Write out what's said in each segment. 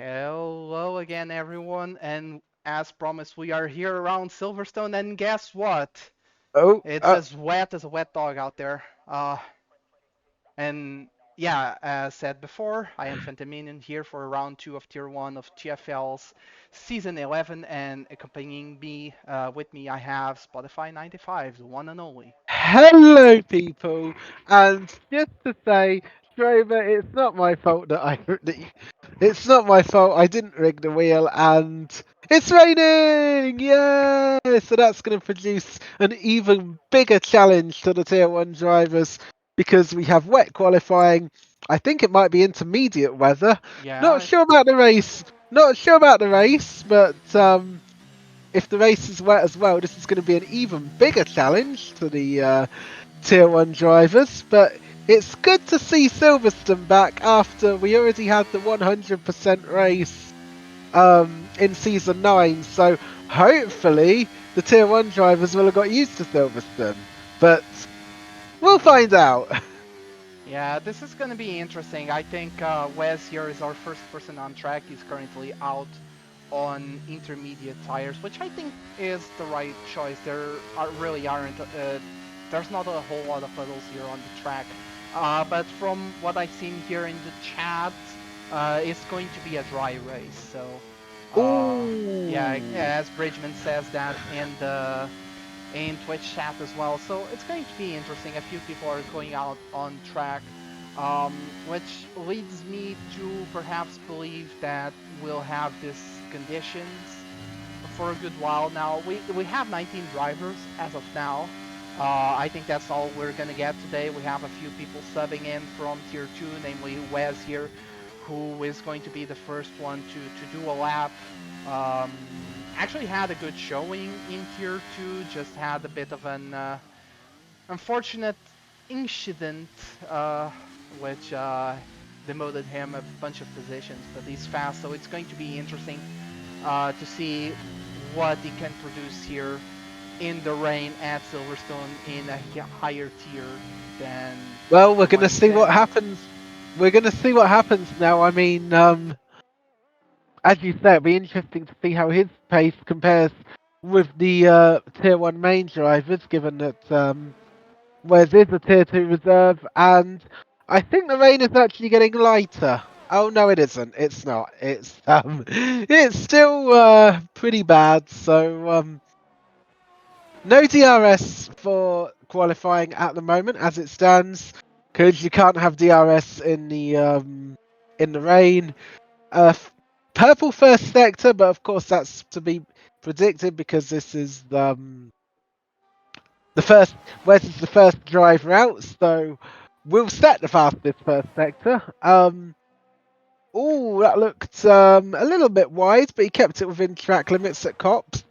Hello again, everyone, and as promised, we are here around Silverstone, and guess what? Oh, It's as wet as a wet dog out there. And yeah, as said before, I am Fentaminian here for round 2 of Tier 1 of TFL's Season 11, and accompanying me, with me, I have Spotify 95, the one and only. hello, people. And just to say, Drover, it's not my fault it's not my fault. I didn't rig the wheel, and it's raining. Yay! So that's going to produce an even bigger challenge to the Tier One drivers because we have wet qualifying. I think it might be intermediate weather. Not Yeah, sure about the race. Not sure about the race, but if the race is wet as well, this is going to be an even bigger challenge to the Tier 1 drivers. But it's good to see Silverstone back after we already had the 100% race in Season 9. So hopefully the Tier 1 drivers will have got used to Silverstone. But we'll find out. Yeah, this is going to be interesting. I think Wes here is our first person on track. He's currently out on intermediate tires, which I think is the right choice. Really aren't. There's not a whole lot of puddles here on the track. But from what I've seen here in the chat, it's going to be a dry race. So, yeah, Ooh. as Bridgman says that in Twitch chat as well. So it's going to be interesting. A few people are going out on track, um, which leads me to perhaps believe that we'll have these conditions for a good while. Now we have 19 drivers as of now. I think that's all we're gonna get today. We have a few people subbing in from tier 2, namely Wes here, who is going to be the first one to do a lap. Um, Actually had a good showing in tier 2, just had a bit of an unfortunate incident, which demoted him a bunch of positions, but he's fast, so it's going to be interesting to see what he can produce here in the rain at Silverstone in a higher tier than Well, we're the going one to he's see what in. happens. We're going to see what happens now. I mean, as you say, it'll be interesting to see how his pace compares with the Tier 1 main drivers, given that Wes is a Tier 2 reserve, and I think the rain is actually getting lighter. Oh no, it isn't. It's not. It's still pretty bad. So no DRS for qualifying at the moment, as it stands, because you can't have DRS in the rain. Uh, Purple first sector, but of course that's to be predicted because this is the first. Wes is the first driver out, so we'll set the fastest first sector. Oh, that looked a little bit wide, but he kept it within track limits at Cops.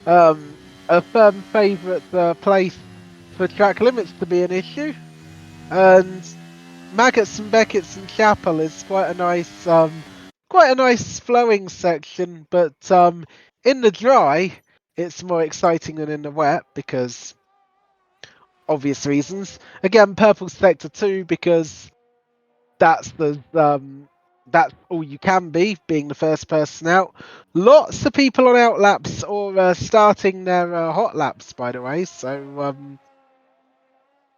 A firm favourite place for track limits to be an issue, and Maggots and Beckett's and Chapel is quite a nice flowing section, but in the dry it's more exciting than in the wet because obvious reasons. Again, Purple Sector 2 because that's the that's all you can be, being the first person out. Lots of people on out laps or starting their hot laps, by the way. So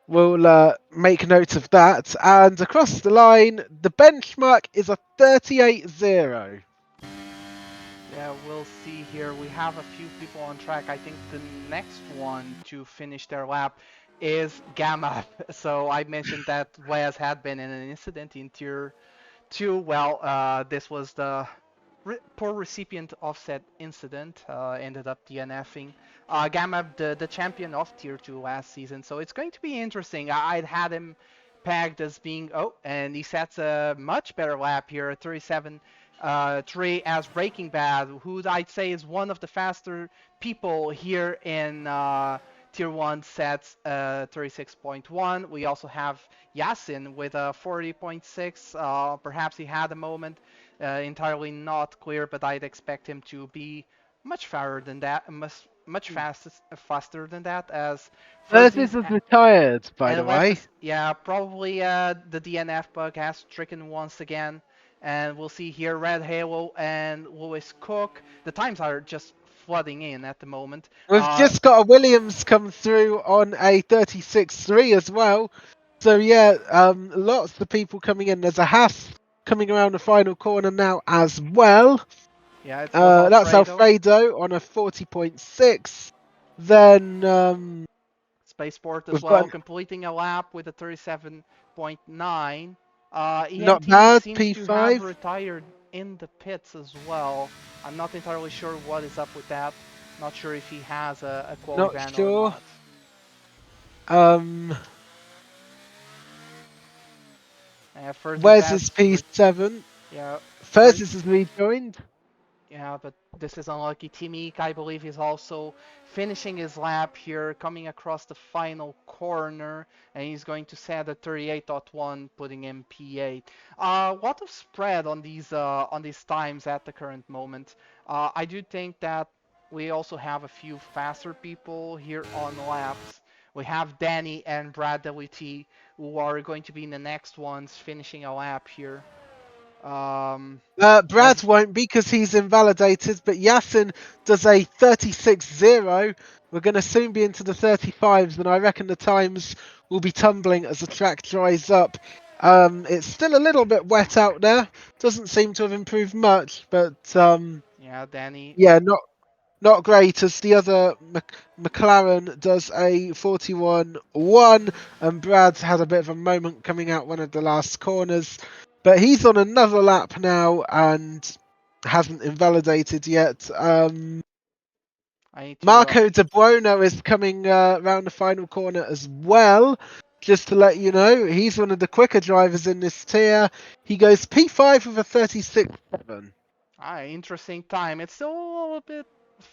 we'll make note of that. And across the line, the benchmark is a 38.0. Yeah, we'll see here. We have a few people on track. I think the next one to finish their lap is Gamma. So I mentioned that Wes had been in an incident in tier 2. Well, this was the poor recipient offset incident. Ended up DNFing. Gamma, the champion of tier 2 last season. So it's going to be interesting. I'd had him pegged as being, oh, and he sets a much better lap here, 37 3 as Breaking Bad, who I'd say is one of the faster people here in Tier 1 sets 36.1. We also have Yasin with a 40.6. Perhaps he had a moment, entirely not clear, but I'd expect him to be much faster than that, faster than that, as Versus Furzies is retired, by the unless way. this, yeah, probably the DNF bug has stricken once again, And we'll see here Red Halo and Lewis Cook. The times are just flooding in at the moment. We've just got a Williams come through on a 36.3 as well. So yeah, lots of people coming in. There's a Haas coming around the final corner now as well. Yeah, it was That's Alfredo. Alfredo on a 40.6. Then Spaceport as we've well, got completing a lap with a 37.9. not ENT bad seems to have P5. retired in the pits as well. I'm not entirely sure what is up with that. Not sure if he has a quali Not ban or sure. not. Where's his P7? Yeah, Fursis has rejoined. yeah, but this is unlucky. Timik, I believe, is also finishing his lap here, coming across the final corner, and he's going to set a 38.1, putting him P8. Lot of spread on these times at the current moment. I do think that we also have a few faster people here on laps. We have Danny and Brad WT, who are going to be in the next ones, finishing a lap here. Brad won't be because he's invalidated, but Yasin does a 36.0. We're going to soon be into the 35s, and I reckon the times will be tumbling as the track dries up. It's still a little bit wet out there. Doesn't seem to have improved much, but yeah, Danny. yeah, not great as the other McLaren does a 41.1, and Brad had a bit of a moment coming out one of the last corners, but he's on another lap now and hasn't invalidated yet. Marco De Buono is coming around the final corner as well. Just to let you know, he's one of the quicker drivers in this tier. He goes P5 with a 36.7. Interesting time. It's still a little bit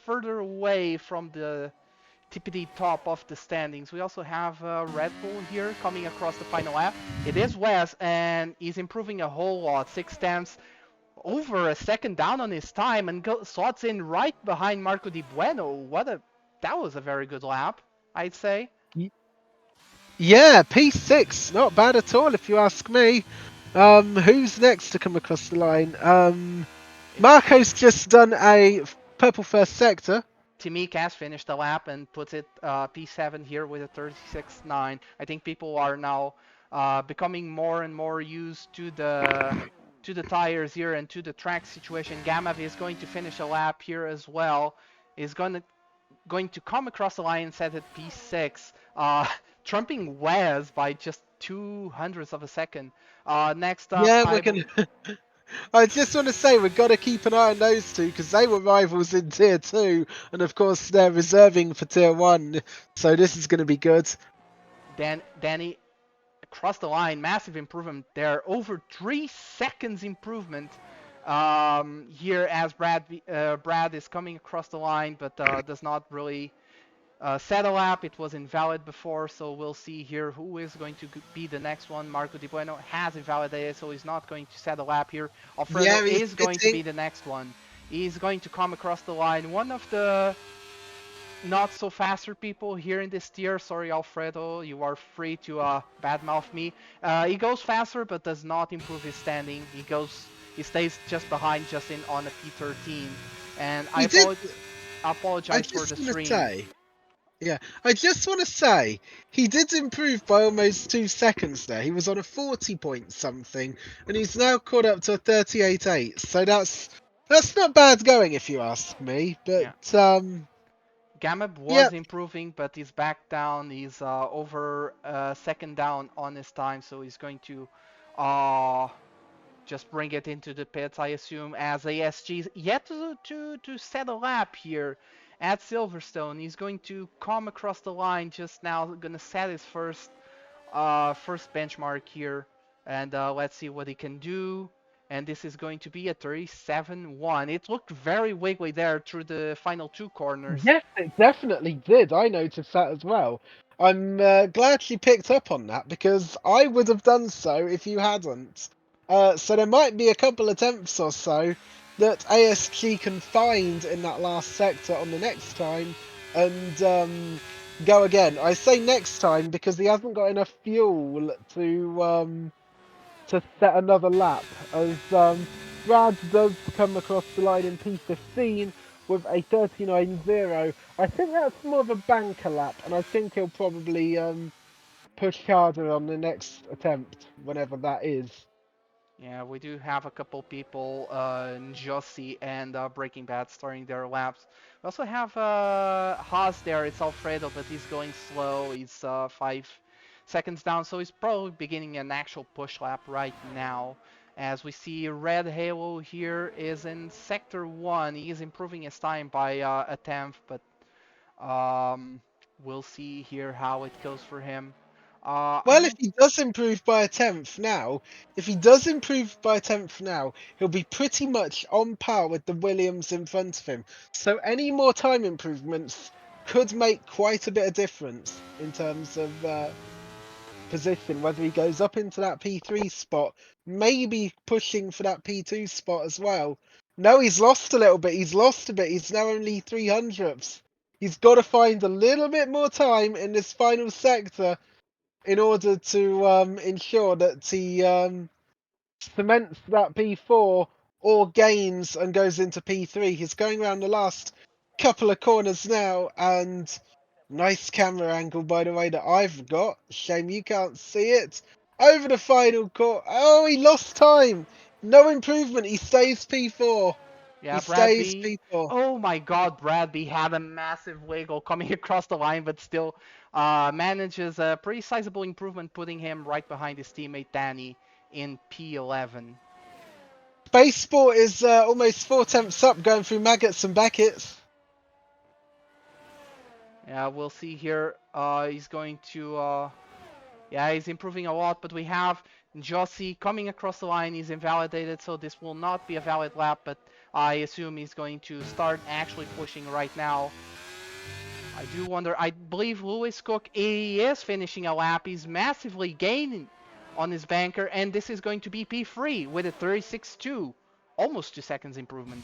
further away from the tippity top of the standings. We also have Red Bull here coming across the final lap. It is Wes, and he's improving a whole lot. 6 tenths, over a second down on his time, and slots in right behind Marco Di Bueno. That was a very good lap, I'd say. Yeah, P6, not bad at all if you ask me. Who's next to come across the line? Marco's just done a purple first sector. Timik has finished the lap and puts it P7 here with a 36.9. I think people are now becoming more and more used to the tires here and to the track situation. Gamav is going to finish a lap here as well. Is going to come across the line and set at P6, trumping Wes by just 200ths of a second. Next up, Yeah, we're gonna. I just want to say we've got to keep an eye on those two because they were rivals in Tier 2, and of course they're reserving for Tier 1, so this is going to be good. Danny across the line, massive improvement there, over 3 seconds improvement here as Brad is coming across the line, but does not really set a lap. It was invalid before, so we'll see here who is going to be the next one. Marco Di Bueno has invalidated, so he's not going to set a lap here. Alfredo is going to be the next one. He's going to come across the line. One of the not so faster people here in this tier. Sorry, Alfredo, you are free to badmouth me. He goes faster, but does not improve his standing. He stays just behind Justin on a P13. And I apologize for the stream. Yeah, I just want to say, he did improve by almost 2 seconds there. He was on a 40 point something, and he's now caught up to a 38.8. So that's not bad going, if you ask me. But Gamab was improving, but he's back down. He's over a second down on his time, so he's going to just bring it into the pits, I assume, as ASG's yet to set a lap here at Silverstone. He's going to come across the line just now, gonna set his first benchmark here, and let's see what he can do. And this is going to be a 37.1. It looked very wiggly there through the final 2 corners. Yes, it definitely did. I noticed that as well. I'm glad she picked up on that because I would have done so if you hadn't. So there might be a couple of attempts or so that ASG can find in that last sector on the next time and go again. I say next time because he hasn't got enough fuel to to set another lap, as Brad does come across the line in P15 with a 39.0. I think that's more of a banker lap, and I think he'll probably push harder on the next attempt, whenever that is. Yeah, we do have a couple people, Josie and Breaking Bad, starting their laps. We also have Haas there. It's Alfredo, but he's going slow. He's 5 seconds down, so he's probably beginning an actual push lap right now. As we see, Red Halo here is in Sector 1. He is improving his time by a tenth, but we'll see here how it goes for him. Well, if he does improve by a tenth now, he'll be pretty much on par with the Williams in front of him. So any more time improvements could make quite a bit of difference in terms of position, whether he goes up into that P3 spot, maybe pushing for that P2 spot as well. No, he's lost a little bit. He's lost a bit. He's now only 300ths. He's got to find a little bit more time in this final sector in order to ensure that he cements that P4 or gains and goes into P3. He's going around the last couple of corners now, and nice camera angle, by the way, that I've got. Shame you can't see it. Over the final court. Oh, he lost time. No improvement. He stays P4. He Yeah, stays Bradby. P4. Oh my God, Bradby had a massive wiggle coming across the line, but still manages a pretty sizable improvement, putting him right behind his teammate Danny in P11. Spaceport is almost 4 tenths up, going through Maggots and Beckett's. Yeah, we'll see here. He's going to. Yeah, he's improving a lot, but we have Jossi coming across the line. He's invalidated, so this will not be a valid lap, but I assume he's going to start actually pushing right now. I do wonder. I believe Lewis Cook, he is finishing a lap. He's massively gaining on his banker, and this is going to be P3 with a 36.2. Almost 2 seconds improvement.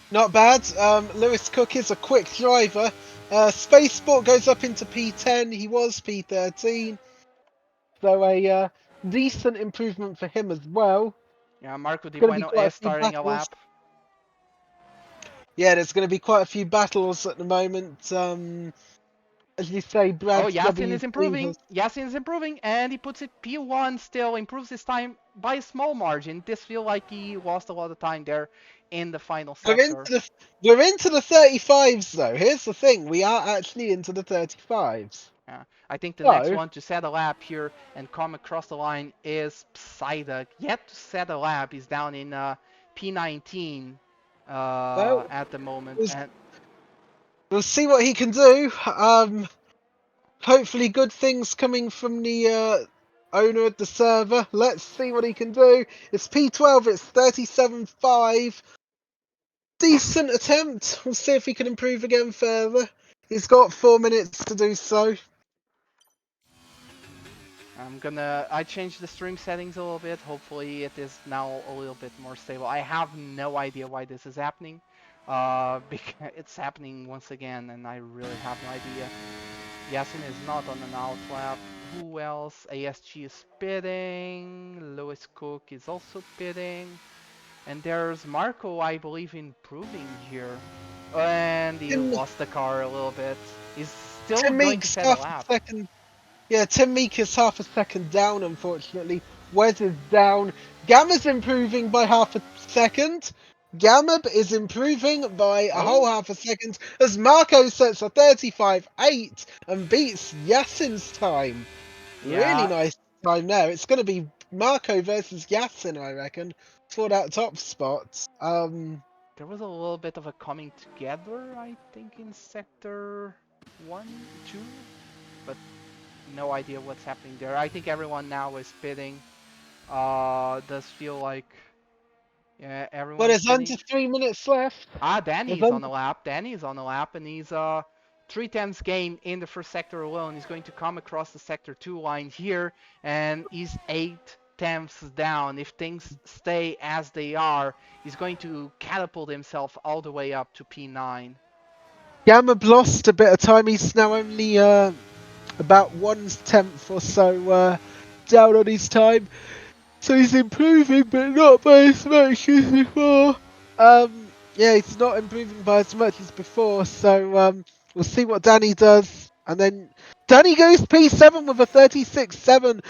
Not bad. Lewis Cook is a quick driver. Spaceport goes up into P10. He was P13. So a decent improvement for him as well. Yeah, Marco Di Going to be Bueno quite a is few starting a battles. lap. Yeah, there's going to be quite a few battles at the moment. As you say, Brad Oh, Yasin is WC improving. has... Yasin is improving, and he puts it P1 still, improves his time by a small margin. This feel like he lost a lot of time there in the final We're into sector. the we're into the 35s though. Here's the thing: we are actually into the 35s. Yeah, I think the next So one to set a lap here and come across the line is Psyduck. Yet to set a lap, he's down in P19 well, at the moment. we'll, And we'll see what he can do. Hopefully good things coming from the owner of the server. Let's see what he can do. It's P12, it's 37.5. Decent attempt. We'll see if he can improve again further. He's got 4 minutes to do so. I changed the stream settings a little bit. Hopefully it is now a little bit more stable. I have no idea why this is happening. Because it's happening once again, and I really have no idea. Yasin is not on an out lap. Who else? ASG is pitting. Lewis Cook is also pitting. And there's Marco, I believe, improving here. And he Tim, lost the car a little bit. He's still Tim going to Meeks set a half a lap. second. Yeah, Tim Meek is half a second down, unfortunately. Wes is down. Gamma's improving by half a second. Gamma is improving by a whole half a second as Marco sets a 35.8 and beats Yasin's time. Really Yeah, nice time there. It's going to be Marco versus Yasin, I reckon, for that top spot. there was a little bit of a coming together, I think, in sector 1, 2, but no idea what's happening there. I think everyone now is pitting. Does feel like, yeah, Well, everyone's there's under pitting. 3 minutes left. Ah, There's Danny's on under the lap. Danny's on the lap, and he's 3 tenths gain in the first sector alone. He's going to come across the sector 2 line here, and he's 8 tenths down. If things stay as they are, he's going to catapult himself all the way up to P9. Gamma lost a bit of time. He's now only about 1/10 or so down on his time. So he's improving, but not by as much as before. Yeah, he's not improving by as much as before. So we'll see what Danny does, and then Danny goes P7 with a 36.7.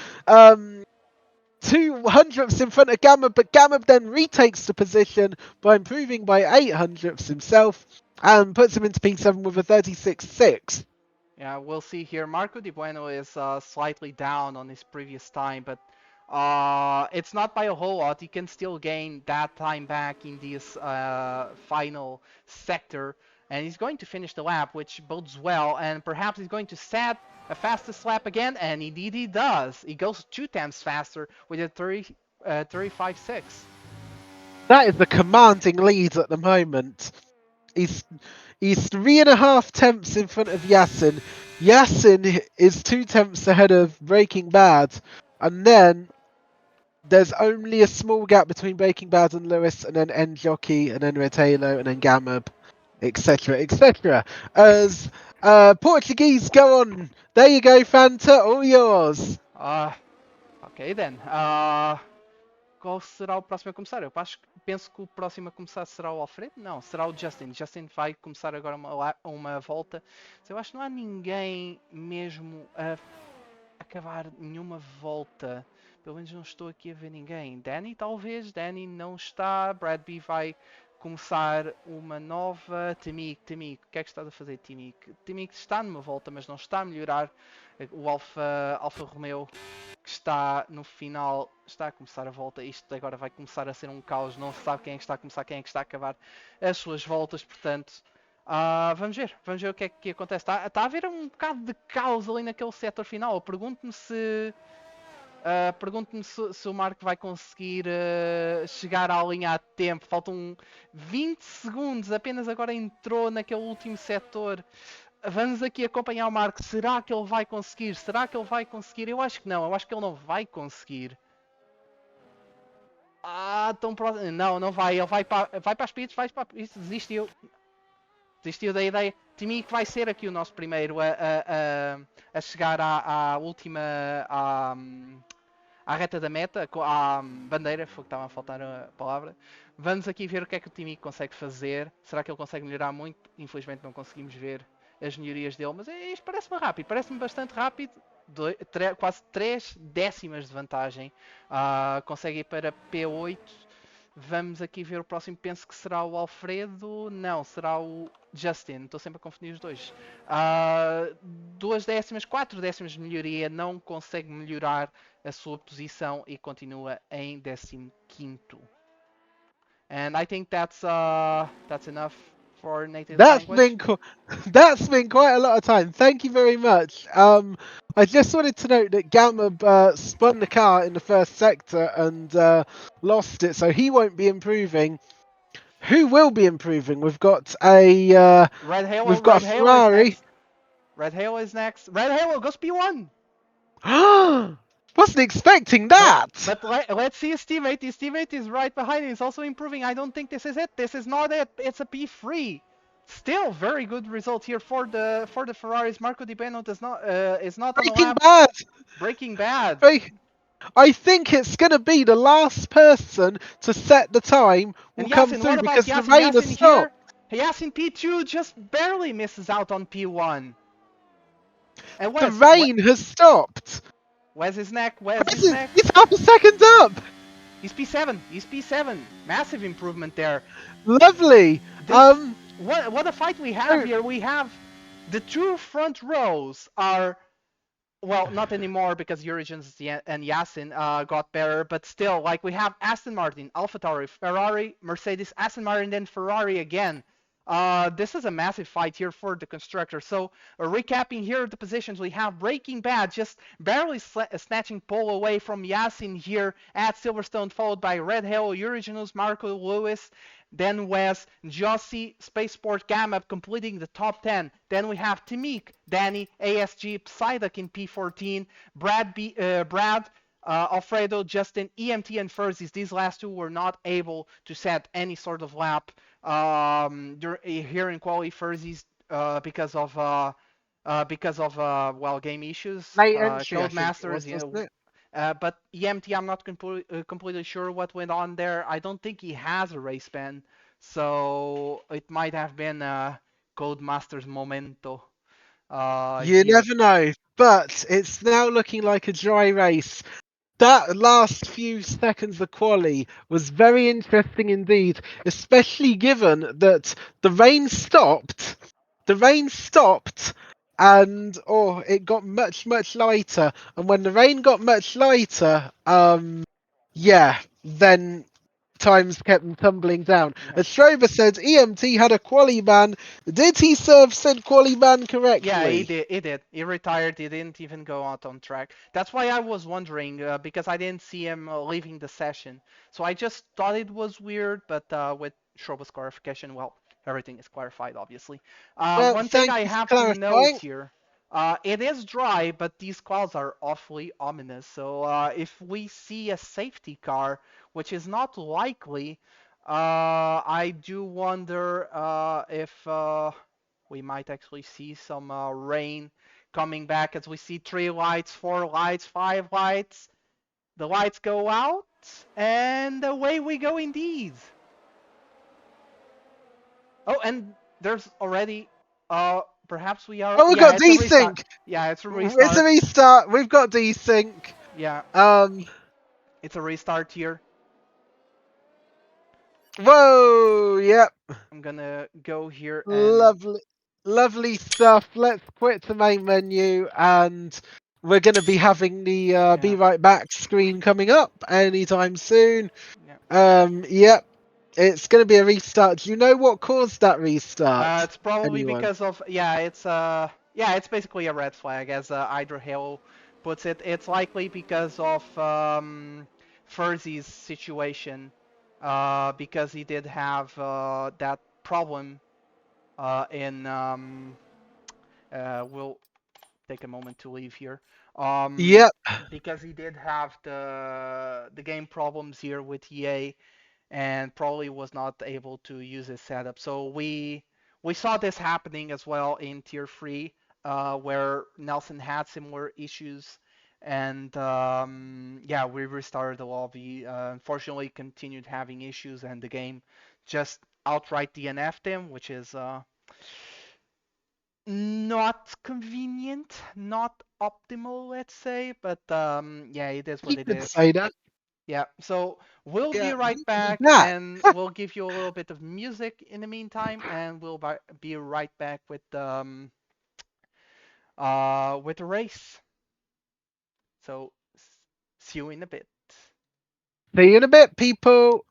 200ths in front of Gamma, but Gamma then retakes the position by improving by 800ths himself and puts him into P7 with a 36.6. Yeah, we'll see here. Marco Di Bueno is slightly down on his previous time, but it's not by a whole lot. He can still gain that time back in this final sector, and he's going to finish the lap, which bodes well, and perhaps he's going to set a fastest lap again, and indeed he does. He goes 2 times faster with a 35.6. That is the commanding lead at the moment. He's 3.5 tenths in front of Yasin. Yasin is 2 tenths ahead of Breaking Bad, and then there's only a small gap between Breaking Bad and Lewis, and then N Jockey, and then Red Halo, and then Gamma, etc., etc. As Portuguese go on. There you go, Fanta, all yours. Ok then. Qual será o próximo a começar? Penso que o próximo a começar será o Alfredo? Não, será o Justin. Justin vai começar agora uma volta. Eu acho que não há ninguém mesmo a acabar nenhuma volta. Pelo menos não estou aqui a ver ninguém. Danny talvez, Danny não está. Brad B vai começar uma nova. Timik, o que é que estás a fazer, Timik? Timik está numa volta, mas não está a melhorar. O Alfa Romeo que está no final, está a começar a volta. Isto agora vai começar a ser um caos. Não se sabe quem é que está a começar, quem é que está a acabar as suas voltas. Portanto, vamos ver o que é que acontece. Está a haver um bocado de caos ali naquele setor final. Pergunto-me se o Marco vai conseguir chegar à linha a tempo. Faltam 20 segundos. Apenas agora entrou naquele último setor. Vamos aqui acompanhar o Marco. Será que ele vai conseguir? Será que ele vai conseguir? Eu acho que não. Eu acho que ele não vai conseguir. Tão próximo. Não, não vai. Ele vai para as pistas. Desistiu. Desistiu da ideia. Timi que vai ser aqui o nosso primeiro a chegar à última. À reta da meta, à bandeira, foi que estava a faltar a palavra. Vamos aqui ver o que é que o Timi consegue fazer. Será que ele consegue melhorar muito? Infelizmente não conseguimos ver as melhorias dele, mas isto parece-me rápido, parece-me bastante rápido. Quase 3 décimas de vantagem. Consegue ir para P8. Vamos aqui ver o próximo. Penso que será o Alfredo. Não, será o Justin. Estou sempre a confundir os dois. 2 décimas, 4 décimas de melhoria. Não consegue melhorar a sua posição e continua em 15º. And I think that's enough for native language. That's been quite a lot of time. Thank you very much. I just wanted to note that Gamma spun the car in the first sector and lost it, so he won't be improving. Who will be improving? We've got a Red Halo. we've got a Ferrari. Red Halo is next. Red Halo goes P1. Wasn't expecting that. But let's see his teammate. His teammate is right behind him. He's also improving. I don't think this is it. This is not it. It's a P3. Still very good result here for the Ferraris. Marco Di Beno is not on the lap. Bad. Breaking Bad. I think it's going to be the last person to set the time will come through because the rain has stopped. Yasin P2 just barely misses out on P1. And the rain has stopped. Where's his neck? He's half a second up. He's P7. Massive improvement there. Lovely. What a fight we have here. We have the 2 front rows are, well, not anymore because Origins and Yasin got better, but still, like, we have Aston Martin, AlphaTauri, Ferrari, Mercedes, Aston Martin, then Ferrari again. This is a massive fight here for the constructor. So, recapping here the positions, we have Breaking Bad just barely snatching pole away from Yasin here at Silverstone, followed by Red Halo, Originals, Marco Lewis, then Wes, Jossi, Spaceport, Gamma completing the top 10. Then we have Timik, Danny, ASG, Psyduck in P14, Brad, Alfredo, Justin, EMT, and Furzies. These last 2 were not able to set any sort of lap here in quali. Furzies because of well, game issues, Codemasters, But EMT, I'm not completely sure what went on there. I don't think he has a race ban, so it might have been a Codemasters momento You here. never know, but it's now looking like a dry race. That last few seconds of quali was very interesting indeed, especially given that the rain stopped. The rain stopped, and it got much lighter. And when the rain got much lighter, yeah, then times kept tumbling down. Yeah. As Schrober said, EMT had a quali ban. Did he serve said quali ban Yeah, he correctly? did. He did. He retired. He didn't even go out on track. That's why I was wondering because I didn't see him leaving the session. So I just thought it was weird. But with Schrober's clarification, well, everything is clarified, obviously. Well, One thing thank I you for have to note clarifying. here. It is dry, but these clouds are awfully ominous. So if we see a safety car, which is not likely, I do wonder if we might actually see some rain coming back as we see 3 lights, 4 lights, 5 lights. The lights go out, and away we go indeed. Oh, and there's already, perhaps we are, Oh, we've yeah, got it's a restart. desync. Yeah, it's a It's a restart. restart. We've got desync. Yeah, Um. it's a restart here. Whoa. Yep. I'm gonna go here and, Lovely. Lovely stuff. Let's quit the main menu, and we're going to be having the be yeah, right back screen coming up anytime soon. yeah. Yep. It's going to be a restart. Do you know what caused that restart? It's probably Anyone? because of yeah, it's basically a red flag as Hydra Halo puts it. It's likely because of Furzy's situation, because he did have that problem in we'll take a moment to leave here. Yep. Because he did have the game problems here with EA and probably was not able to use his setup. So we saw this happening as well in Tier 3, where Nelson had similar issues, and yeah, we restarted the lobby. Unfortunately, continued having issues, and the game just outright DNF'd him, which is not convenient, not optimal, let's say, but yeah, it is what You it could is. say that. Yeah, so we'll be Yeah. right back That. and we'll give you a little bit of music in the meantime and we'll be right back with the race. So see you in a bit. See you in a bit, people.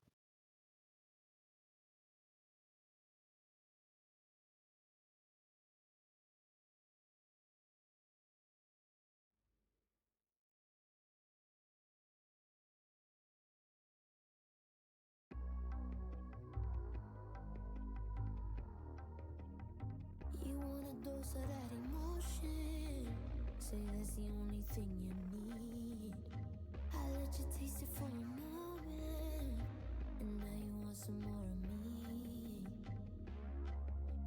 You want a dose of that emotion? Say that's the only thing you need. I let you taste it for a moment, and now you want some more of me.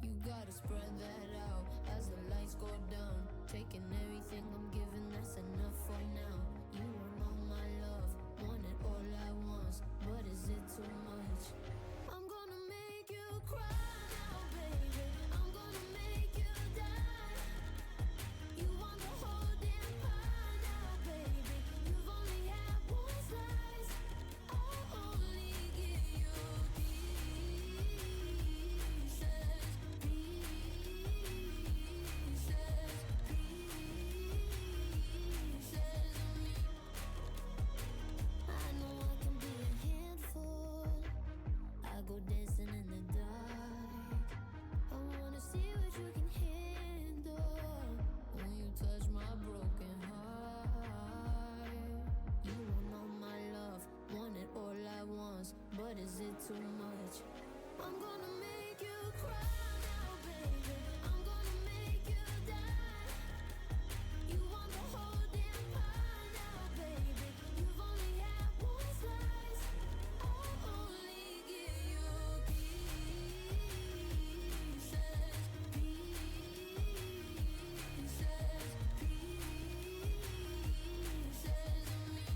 You gotta spread that out as the lights go down. Taking everything I'm giving, that's enough for now. You want all my love, want it all at once, but is it too much? I'm gonna make you cry now, baby. I'm gonna make you die. You want the whole damn pie now, baby. You've only had one slice. I'll only give you pieces, pieces of me. I know I can be a handful. I go dancing in the dark. I wanna see what you can handle when you touch my broken heart. You want all my love, want it all at once, but is it too much? I'm gonna make you cry now, baby. I'm gonna make you die. You want the whole damn pie now, baby. You've only had one slice. I'll only give you pieces, pieces, pieces of me.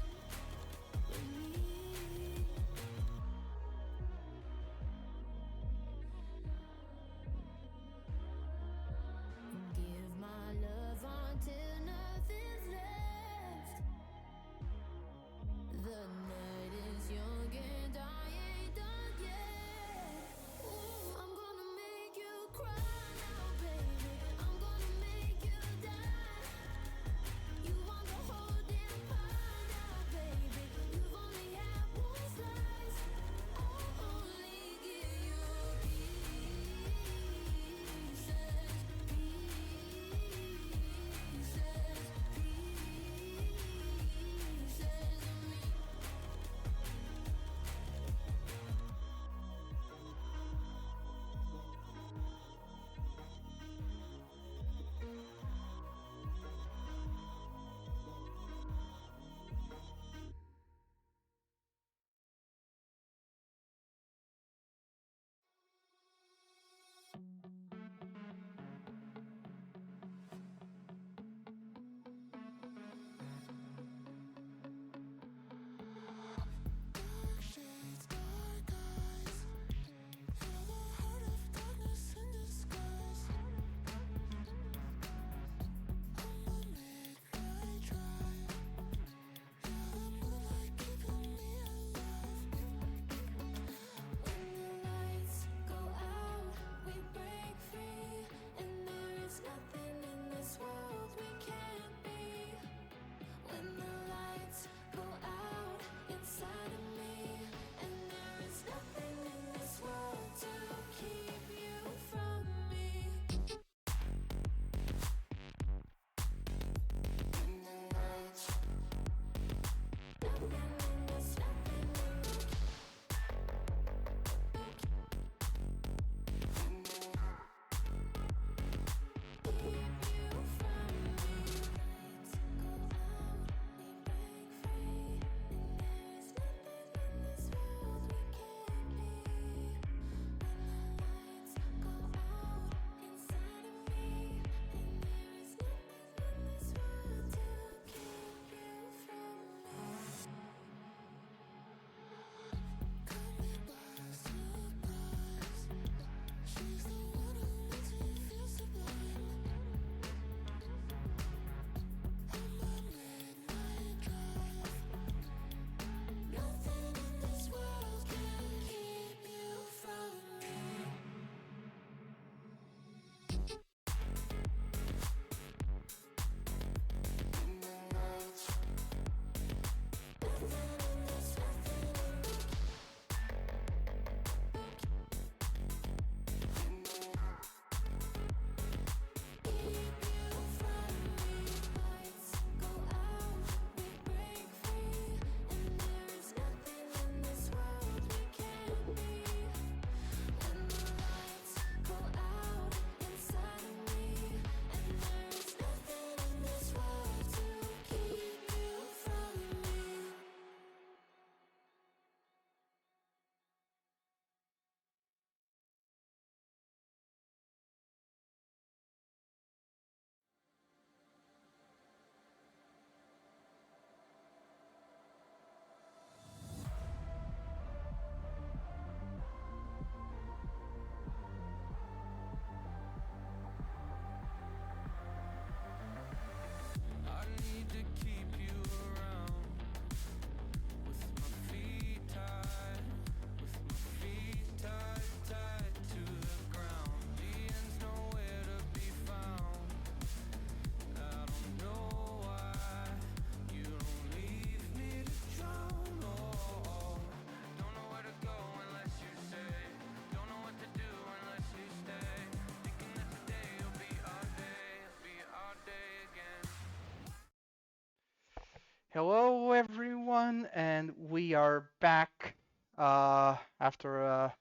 Hello, everyone, and we are back after a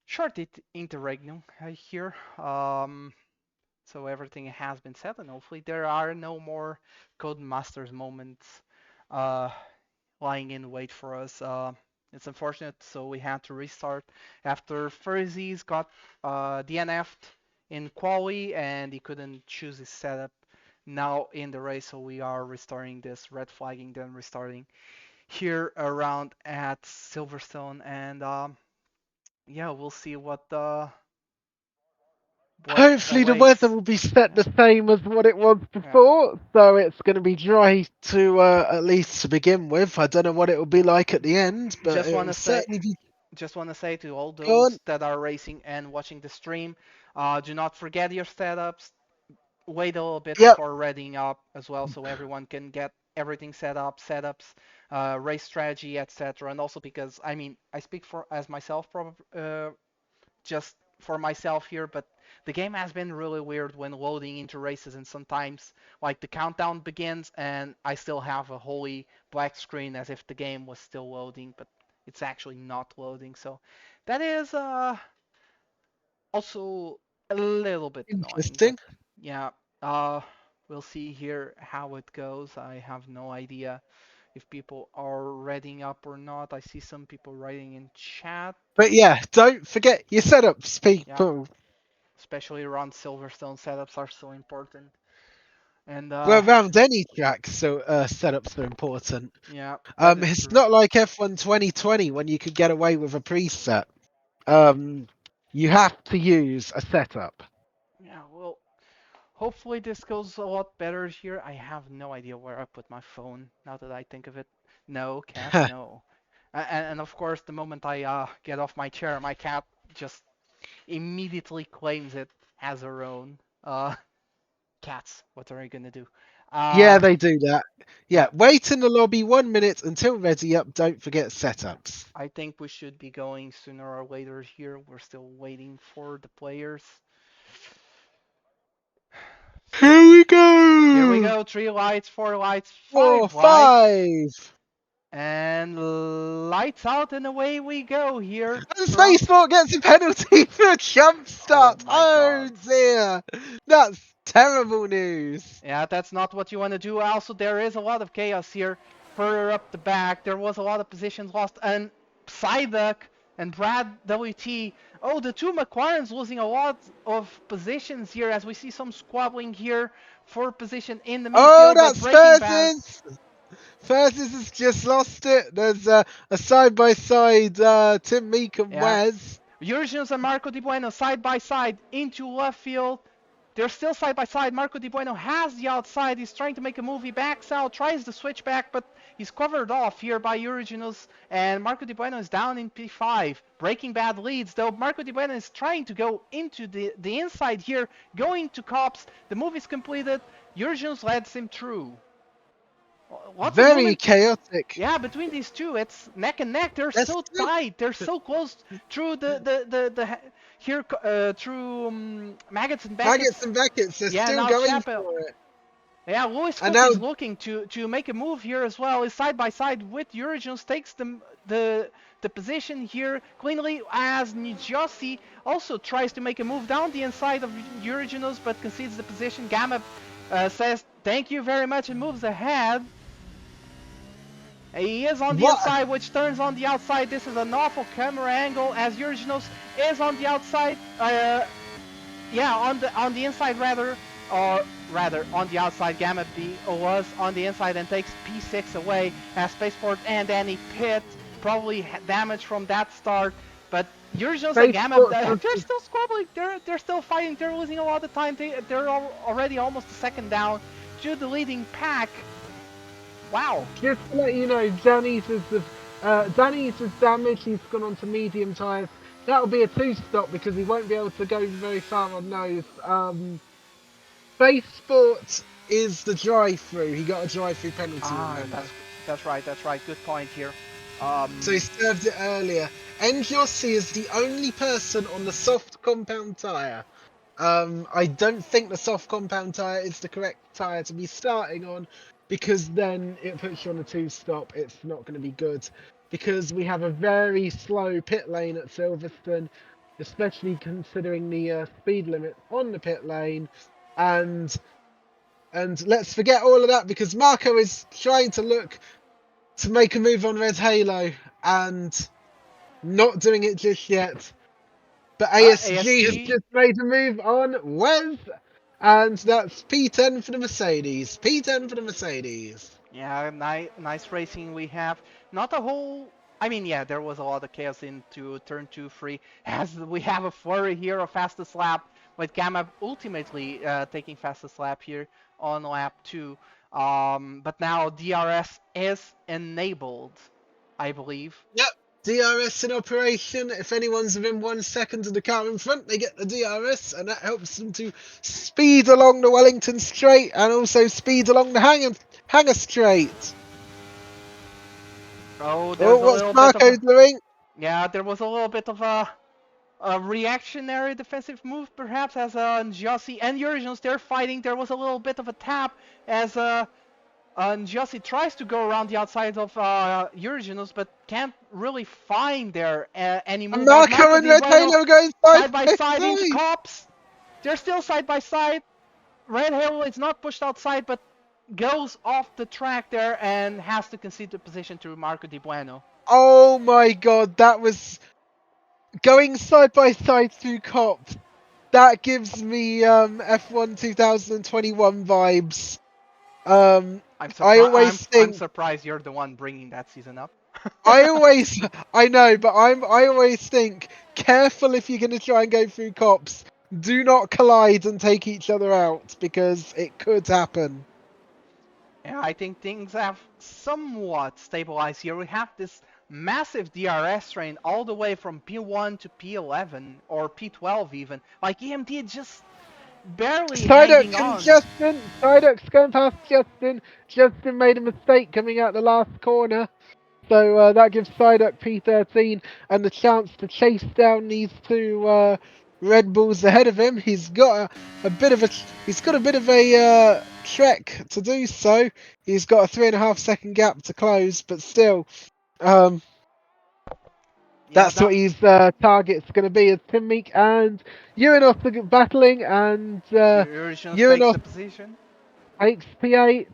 short interregnum here. So everything has been said, and hopefully there are no more Codemasters moments uh, lying in wait for us. It's unfortunate, so we had to restart after Furzies got DNF'd in quali and he couldn't choose his setup now in the race, so we are restarting this, red flagging, then restarting here around at Silverstone, and yeah, we'll see what Hopefully the weather awaits. will be set Yeah, the same as what it was yeah. before, so it's going to be dry to at least to begin with. I don't know what it will be like at the end, but Just it want will to say, certainly be just want to say to all gone. those that are racing and watching the stream, do not forget your setups. Wait a little bit Yep. before readying up as well, so everyone can get everything set up, setups, race strategy, etc. And also because I mean, I speak for as myself, probably just for myself here, but the game has been really weird when loading into races, and sometimes like the countdown begins and I still have a holy black screen as if the game was still loading, but it's actually not loading. So that is also a little bit annoying, but Interesting. yeah, uh, we'll see here how it goes. I have no idea if people are reading up or not. I see some people writing in chat. But yeah, don't forget your setups, Yeah, people. especially around Silverstone, setups are so important. And Well, around any track, so setups are important. yeah, that is It's true. not like F1 2020 when you could get away with a preset. You have to use a setup. Yeah, well, hopefully this goes a lot better here. I have no idea where I put my phone now that I think of it. No, cat, no. And of course, the moment I get off my chair, my cat just immediately claims it as her own. Cats, what are you gonna do? Yeah, Uh, they do that. Yeah, yeah, wait in the lobby 1 minute until ready up. Don't forget setups. I think we should be going sooner or later here. We're still waiting for the players. So Here we here we go. go. 3 lights, 4 lights, 4, 5 lights. 5. And lights out and away we go here. And Around. Spaceport gets a penalty for a jump Oh start. my Oh god. dear. That's terrible news. Yeah, that's not what you want to do. Also, there is a lot of chaos here. Further up the back, there was a lot of positions lost. And Psyduck and Brad WT. Oh, the two McLarens losing a lot of positions here as we see some squabbling here for position in the Oh, midfield. But that's Breaking Bad. Furzes. Furzes has just lost it. There's a side-by-side Tim Meek and Yeah. Wes. Jurgens and Marco Di Bueno side by side into left field. They're still side by side. Marco Di Bueno has the outside. He's trying to make a move. He backs out, tries to switch back, but he's covered off here by Originals. And Marco Di Bueno is down in P5. Breaking Bad leads, though. Marco Di Bueno is trying to go into the inside here, going to Cops. The move is completed. Originals lets him through. Lots of Very movement. chaotic. Yeah, between these two, it's neck and neck. They're That's so still tight. They're so close through the here through Maggots and Maggots Beckett's. and Beckett's are Yeah, still now going Chappell. for it. Yeah, Lewis And Cook now is looking to make a move here as well. He's side by side with Originals, takes the position here cleanly as Nijossi also tries to make a move down the inside of Originals but concedes the position. Gamma says thank you very much and moves ahead. He is on the what? inside, which turns on the outside. This is an awful camera angle as Originals is on the outside. Yeah, on the inside rather, or rather on the outside. Gamma B was on the inside and takes P6 away as Spaceport and Danny Pitt probably damage from that start. But Originals and Gamma, they're still squabbling. They're still fighting. They're losing a lot of time. They're already almost a second down to the leading pack. Wow. Just to let you know, Danny's is damaged. He's gone on to medium tyres. That'll be a 2-stop because he won't be able to go very far on those. Space Sport is the drive-through. He got a drive-through penalty. Remember? That's right. Good point here. So he served it earlier. Njossi is the only person on the soft compound tyre. I don't think the soft compound tyre is the correct tyre to be starting on, because then it puts you on a two-stop. It's not going to be good because we have a very slow pit lane at Silverstone, especially considering the speed limit on the pit lane, and let's forget all of that because Marco is trying to look to make a move on Red Halo and not doing it just yet. But ASG has ASG. just made a move on Wes, and that's P10 for the Mercedes. P10 for the Mercedes. Yeah, nice racing we have. Not a whole. I mean, yeah, there was a lot of chaos into turn 2, 3. As we have a flurry here of fastest lap, with Gamma ultimately taking fastest lap here on lap 2. But now DRS is enabled, I believe. Yep, DRS in operation. If anyone's within 1 second of the car in front, they get the DRS, and that helps them to speed along the Wellington Straight and also speed along the Hangar Straight. Oh, there's a What's little bit of Marco doing? yeah, there was a little bit of a reactionary defensive move, perhaps, as Njossi and Jurgens, they're fighting. There was a little bit of a tap as Njossi tries to go around the outside of Jurgens, but can't really find there any And move out. Marco Marco and Di Red Bueno Halo going side side by by side into side. Cops. They're still side by side. Red Halo is not pushed outside, but goes off the track there and has to concede the position to Marco Di Bueno. Oh my god, that was going side by side through Cops. That gives me F1 2021 vibes. I always I'm think surprised you're the one bringing that season up. I know, but I always think careful if you're gonna try and go through Cops. Do not collide and take each other out because it could happen. Yeah, I think things have somewhat stabilized here. We have this massive DRS train all the way from P1 to P11 or P12 even. Like EMT just barely hanging Psyduck and on. Justin. Psyduck's going past Justin. Justin made a mistake coming out the last corner. So that gives Psyduck P13 and the chance to chase down these two Red Bulls ahead of him. He's got a bit of a trek to do so. He's got a 3.5 second gap to close, but still, Yeah, that's that what his target's going to be. As Tim Meek and Uranos are battling, and Urgence takes Uranos the position. takes P8.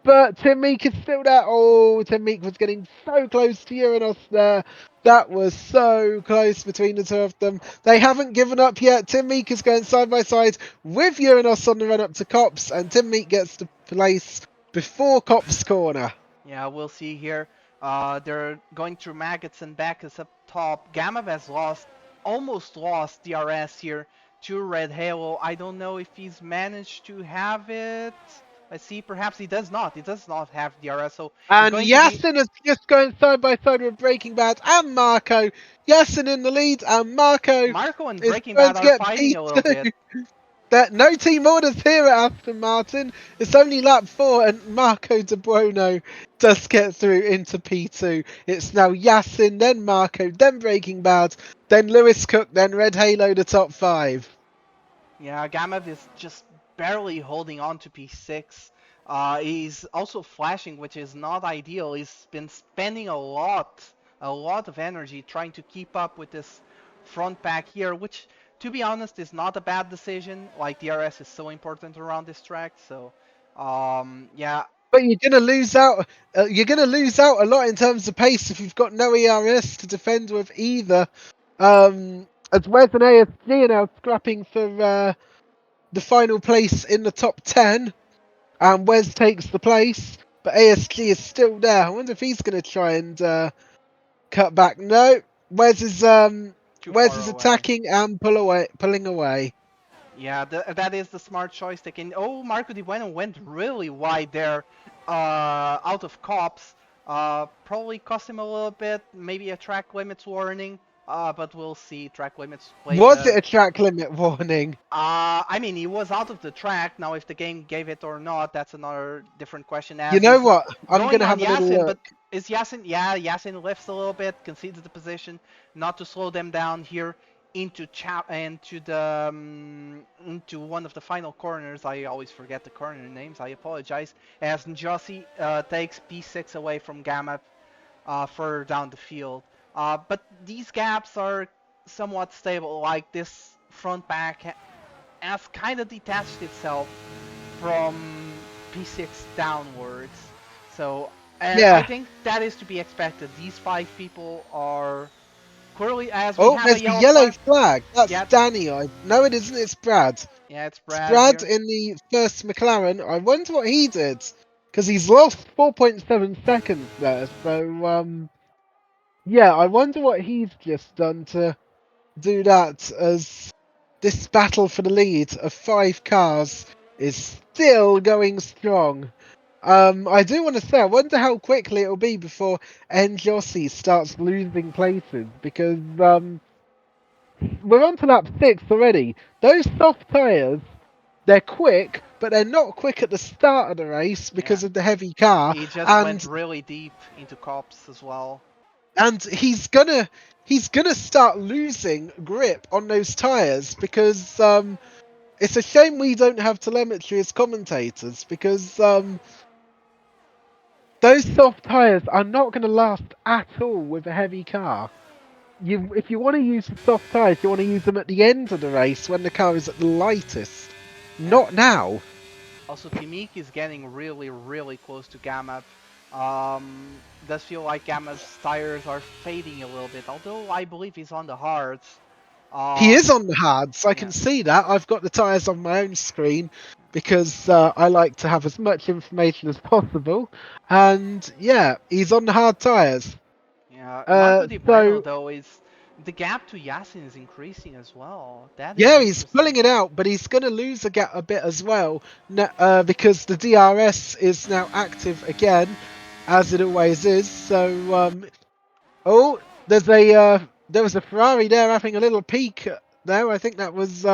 But Tim Meek is still there. Oh, Tim Meek was getting so close to Uranos there. That was so close between the two of them. They haven't given up yet. Tim Meek is going side by side with Uranos on the run up to Cops, and Tim Meek gets to place before Cops corner. Yeah, we'll see here. They're going through maggots and Bacchus up top. Gamma has almost lost DRS here to Red Halo. I don't know if he's managed to have it. Let's see, perhaps he does not. He does not have DRS, so And going to be Yasin is just going side by side with Breaking Bad and Marco. Yasin in the lead, and Marco Marco and is Breaking going Bad to are get fighting a little bit. P2. That no team orders here at Aston Martin. It's only lap 4, and Marco De Buono does get through into P2. It's now Yasin, then Marco, then Breaking Bad, then Lewis Cook, then Red Halo, the top 5. Yeah, Gamma is just barely holding on to P6. He's also flashing, which is not ideal. He's been spending a lot of energy trying to keep up with this front pack here, which, to be honest, is not a bad decision. Like, DRS is so important around this track, so, yeah. But you're gonna lose out. You're gonna lose out a lot in terms of pace if you've got no ERS to defend with either. As Wes and ASG are now scrapping for the final place in the top 10, and Wes takes the place, but ASG is still there. I wonder if he's going to try and cut back. No, Wes is Too Wes far is away. attacking and pulling away. Yeah, that is the smart choice taken. Oh, Marco Di Bueno went really wide there, out of Cops. Probably cost him a little bit, maybe a track limits warning. But we'll see. Track limits played. Was it a track limit warning? I mean, he was out of the track. Now, if the game gave it or not, that's another different question. You As know he's what? I'm going going to on have a little Yasin, look. but is Yasin? Yeah, Yasin lifts a little bit, concedes the position, not to slow them down here into one of the final corners. I always forget the corner names. I apologize. As Njossi takes P6 away from Gamma further down the field. But these gaps are somewhat stable. Like this front back has kind of detached itself from P6 downwards. So, and I Yeah. think that is to be expected. These 5 people are clearly, as we Oh, have a there's the yellow yellow flag. flag. That's Yeah, Danny. No, it isn't. It's Brad. yeah, it's It's Brad Brad here. in the first McLaren. I wonder what he did, because he's lost 4.7 seconds there. So, yeah, I wonder what he's just done to do that, as this battle for the lead of 5 cars is still going strong. I do want to say, I wonder how quickly it'll be before Njossi starts losing places, because we're on to lap 6 already. Those soft tyres, they're quick, but they're not quick at the start of the race Yeah, because of the heavy car, he just went and really deep into cops as well. he's gonna start losing grip on those tyres, because it's a shame we don't have telemetry as commentators, because those soft tyres are not going to last at all with a heavy car. If you want to use the soft tyres, you want to use them at the end of the race when the car is at the lightest, Yeah. not now. Also, Timik is getting really, really close to Gamma. Does feel like Gamma's tires are fading a little bit, although I believe he's on the hards. He is Um, on the hards. I yeah, can see that. I've got the tyres on my own screen because I like to have as much information as possible. And yeah, he's on the hard tyres. yeah. Marco Di Bello So though is the gap to Yasin is increasing as well. That is yeah, he's interesting. pulling it out, but he's going to lose a bit as well, because the DRS is now active again, as it always is. So oh, there was a Ferrari there having a little peek there. I think that was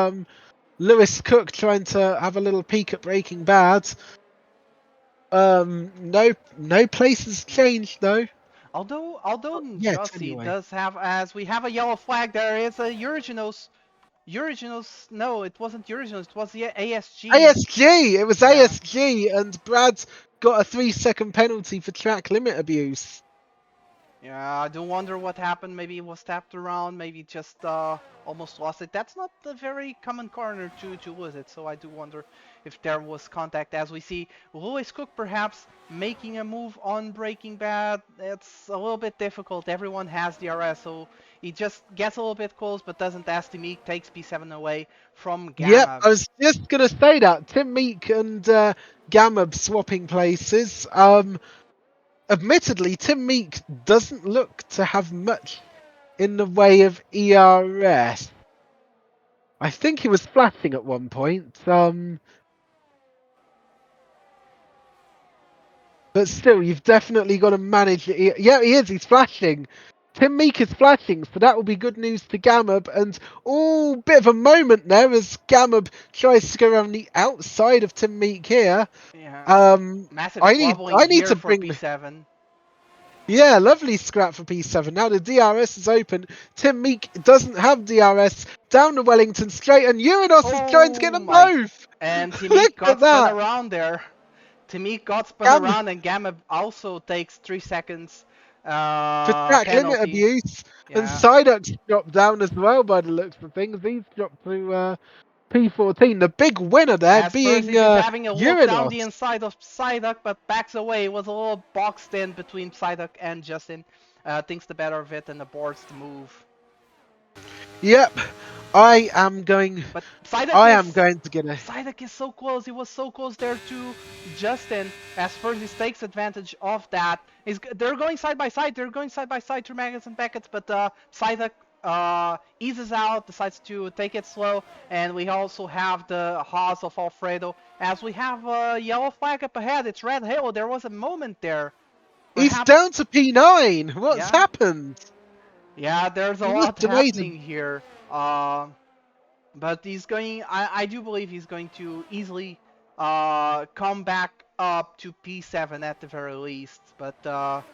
Lewis Cook trying to have a little peek at Breaking Bad. No places changed though. Although Not yet, Njossi anyway. does have, as we have a yellow flag, there is a no, it wasn't Eurigenos, it was the ASG. ASG. It was Yeah. ASG, and Brad got a 3-second penalty for track limit abuse. Yeah, I do wonder what happened. Maybe it was tapped around. Maybe just almost lost it. That's not a very common corner to lose it. So I do wonder if there was contact. As we see, Lewis Cook perhaps making a move on Breaking Bad. It's a little bit difficult. Everyone has DRS, so he just gets a little bit close, but doesn't ask to meet. Takes P7 away from Yep, Gamma. I was just gonna say that Tim Meek and Gamma swapping places. Admittedly, Tim Meek doesn't look to have much in the way of ERS. I think he was flashing at one point. But still, you've definitely got to manage it. Yeah, he is. He's flashing. Tim Meek is flashing, so that will be good news to Gamub. And oh, bit of a moment there as Gamub tries to go around the outside of Tim Meek here. Yeah. Um, Massive I need squabbling I need here to for bring. P7. Yeah, lovely scrap for P7. Now the DRS is open. Tim Meek doesn't have DRS. Down to Wellington straight, and Urinos is trying to get Oh them my! both. And Look Timik at got spun that. around there. Timik got spun Gam around, and Gamma also takes 3 seconds for track limit penalty. abuse, and Yeah. Psyduck's dropped down as well by the looks of things. He's dropped to P14. The big winner there As being Persis is having a look down the Urinos. inside of Psyduck, but backs away. It was a little boxed in between Psyduck and Justin. Thinks the better of it and aborts the move. Yep, I am going. But I am going to get a. Psyduck is so close. He was so close there to Justin. As Persis takes advantage of that. They're going side by side. They're going side by side through Maggots and Beckett's, but Psyduck eases out, decides to take it slow, and we also have the Haas of Alfredo. As we have a yellow flag up ahead, it's Red Halo. There was a moment there. He's Perhaps, down to P9. What's yeah, happened? yeah. There's a He must lot have made happening here. But he's going. I do believe he's going to easily come back up to P7 at the very least. But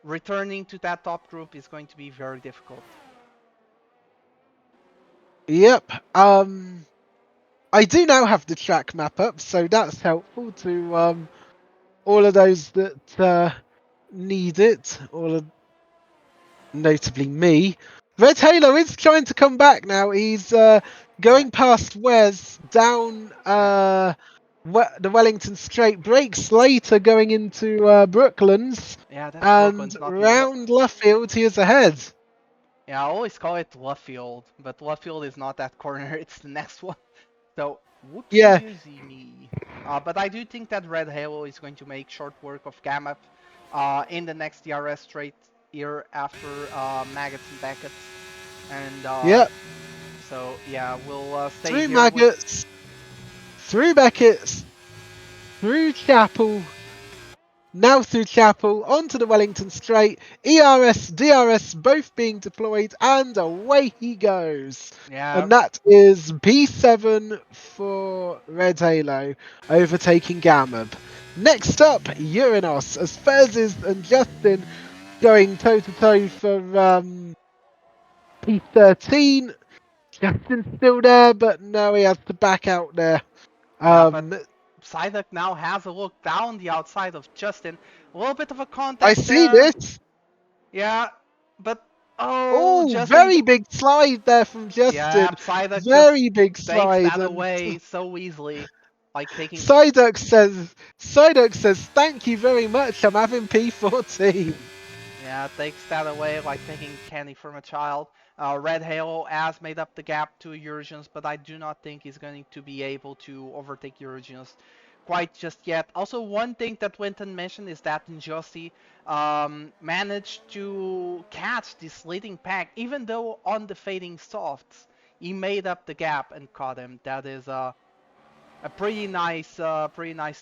returning to that top group is going to be very difficult. Yep. I do now have the track map up, so that's helpful to all of those that need it, notably me. Red Halo is trying to come back now. He's going past Wes down the Wellington Straight, breaks later going into Brooklands, Yeah, that's and Brooklyn's, not the. round Luffield he is ahead. Yeah, I always call it Luffield, but Luffield is not that corner, it's the next one. So, Yeah, whoopsie me. But I do think that Red Halo is going to make short work of Gamma in the next DRS straight here after Maggots and Beckett's. And yep. so, yeah, we'll stay Through here with. Maggots, through Beckett's, through Chapel, now through Chapel, onto the Wellington Straight, ERS, DRS both being deployed, and away he goes. Yeah, And that is P7 for Red Halo, overtaking Gamub. Next up, Uranos, as Fezes and Justin going toe-to-toe for P13. Justin's still there, but no, he has to back out there. yeah, but Psyduck now has a look down the outside of Justin. A little bit of a contact I see there. this. Yeah, but Oh, Justin. very big slide there from Yeah, Justin. Psyduck just Very big takes slide. that And away so easily, like taking. Psyduck says, thank you very much. I'm having P14. Yeah, takes that away like taking candy from a child. Red Halo has made up the gap to Eurasians, but I do not think he's going to be able to overtake Eurasians quite just yet. Also, one thing that Winton mentioned is that Injusti managed to catch this leading pack, even though on the fading softs, he made up the gap and caught him. That is a pretty nice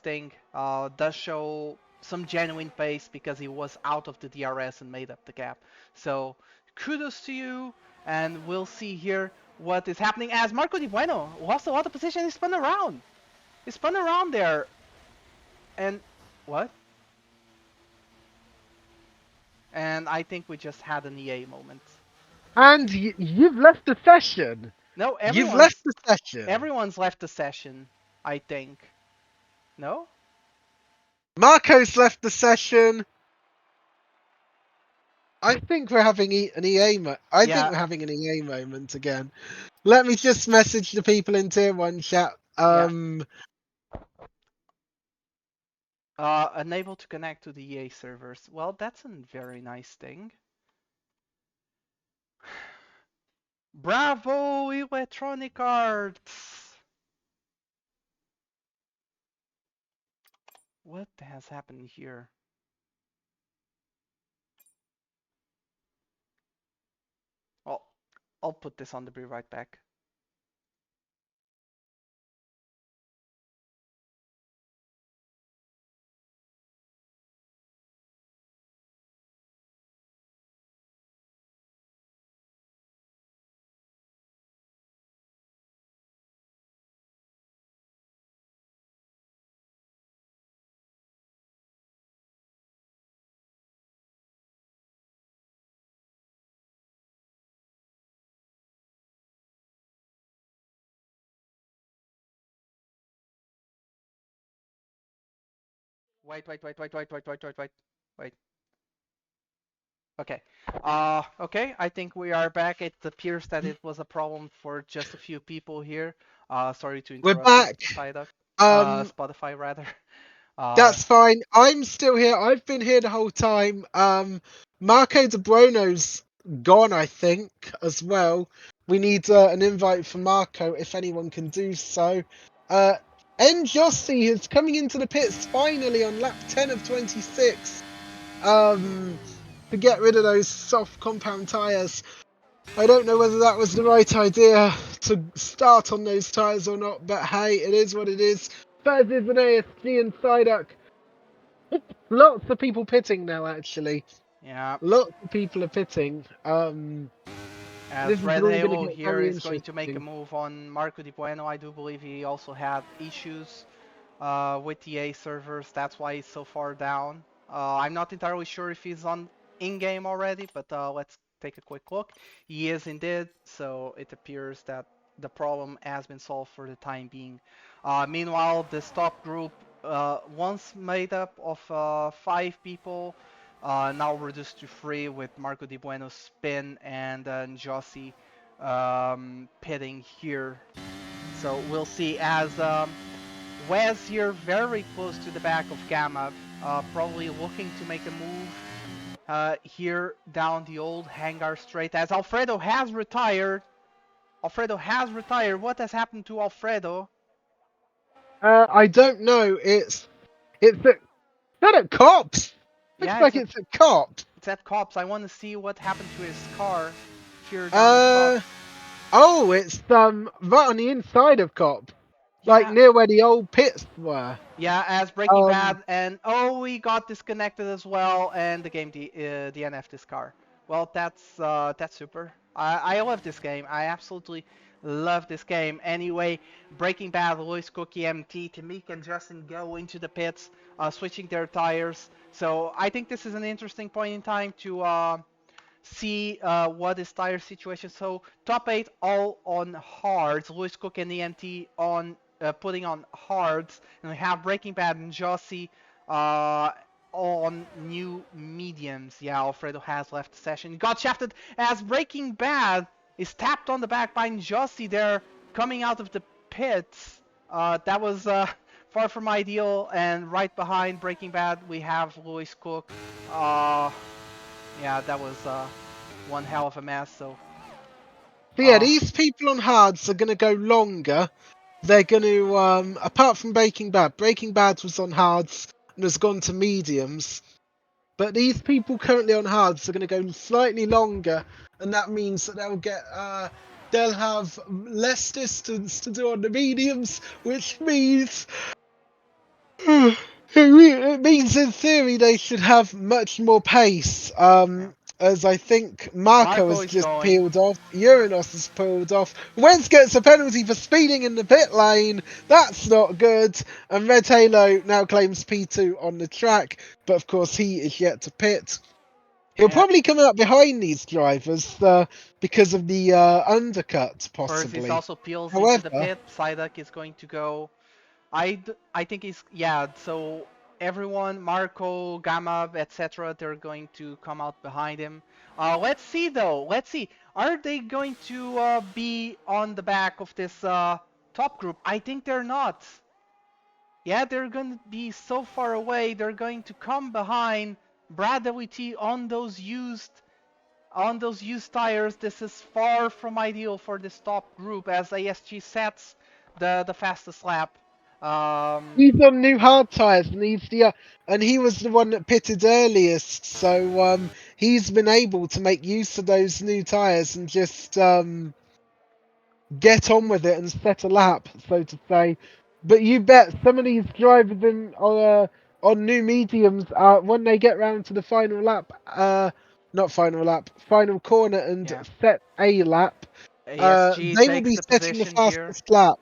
thing. Does show some genuine pace because he was out of the DRS and made up the gap. So kudos to you, and we'll see here what is happening as Marco Di Bueno lost a lot of position. He spun around. He spun around there, and what? And I think we just had an EA moment. And you've left the session. No, You've left the session. everyone's left the session. I think. No. Marco's left the session. I think we're having an EA I think we're having an EA moment again. Let me just message the people in Tier 1 chat. Unable to connect to the EA servers. Well, that's a very nice thing. Bravo, Electronic Arts! What has happened here? Well, I'll put this on the Be Right Back. Wait. Okay. Okay, I think we are back. It appears that it was a problem for just a few people here. Sorry to We're interrupt back. you, Psyduck. Spotify rather. That's fine. I'm still here. I've been here the whole time. Marco De Bruno's gone, I think, as well. We need an invite for Marco, if anyone can do so. Njossi is coming into the pits finally on lap 10 of 26. To get rid of those soft compound tyres. I don't know whether that was the right idea to start on those tyres or not, but hey, it is what it is. Fez is an ASG and Psyduck. Lots of people pitting now, actually. Yeah. Lots of people are pitting. As Red Halo here is going to make a interesting. move on Marco Di Bueno. I do believe he also had issues with the A servers. That's why he's so far down. I'm not entirely sure if he's on in-game already, but let's take a quick look. He is indeed, so it appears that the problem has been solved for the time being. Meanwhile, this top group, once made up of 5 people, now reduced to 3 with Marco Di Bueno spin and Njossi pitting here. So we'll see as Wes here very close to the back of Gamma, probably looking to make a move here down the old hangar straight as Alfredo has retired. Alfredo has retired. What has happened to Alfredo? I don't know. It's not at Cops. Looks Yeah, like it's at Cops. it's at Cops. I want to see what happened to his car here down at Cops. Oh, it's right on the inside of Cops, like Yeah, near where the old pits were. yeah, as Breaking Um, Bad, and oh, we got disconnected as well, and the game DNF this car. Well, that's super. I love this game. I absolutely love this game. Anyway, Breaking Bad, Lewis Cook, EMT, Tamik and Justin go into the pits, switching their tires. So I think this is an interesting point in time to see what is tire situation. So top 8 all on hards. Lewis Cook and EMT on putting on hards, and we have Breaking Bad and Jossie on new mediums. Yeah, Alfredo has left the session. He got shafted as Breaking Bad is tapped on the back by Jossie there, coming out of the pits. That was far from ideal, and right behind Breaking Bad we have Lewis Cook. Yeah, that was one hell of a mess. So yeah, these people on hards are gonna go longer. They're gonna apart from Breaking Bad was on hards and has gone to mediums. But these people currently on hards are going to go slightly longer, and that means that they'll have less distance to do on the mediums, which means it means in theory they should have much more pace. As I think Marco has just peeled off, Uranos has peeled off. Wentz gets a penalty for speeding in the pit lane. That's not good. And Red Halo now claims P2 on the track, but of course he is yet to pit. He'll probably come out behind these drivers because of the undercut, possibly. Persis also peels into the pit. Psyduck is going to go. I think he's so everyone, Marco, Gamma, etc., they're going to come out behind him. Let's see though. Let's see. Are they going to be on the back of this top group? I think they're not. Yeah, they're going to be so far away. They're going to come behind Brad WT on those used tires. This is far from ideal for this top group as ASG sets the fastest lap. He's on new hard tires, and he was the one that pitted earliest, so he's been able to make use of those new tires and just get on with it and set a lap, so to say. But you bet some of these drivers on new mediums, when they get round to the final lap, final corner and set a lap, they will be setting the fastest lap.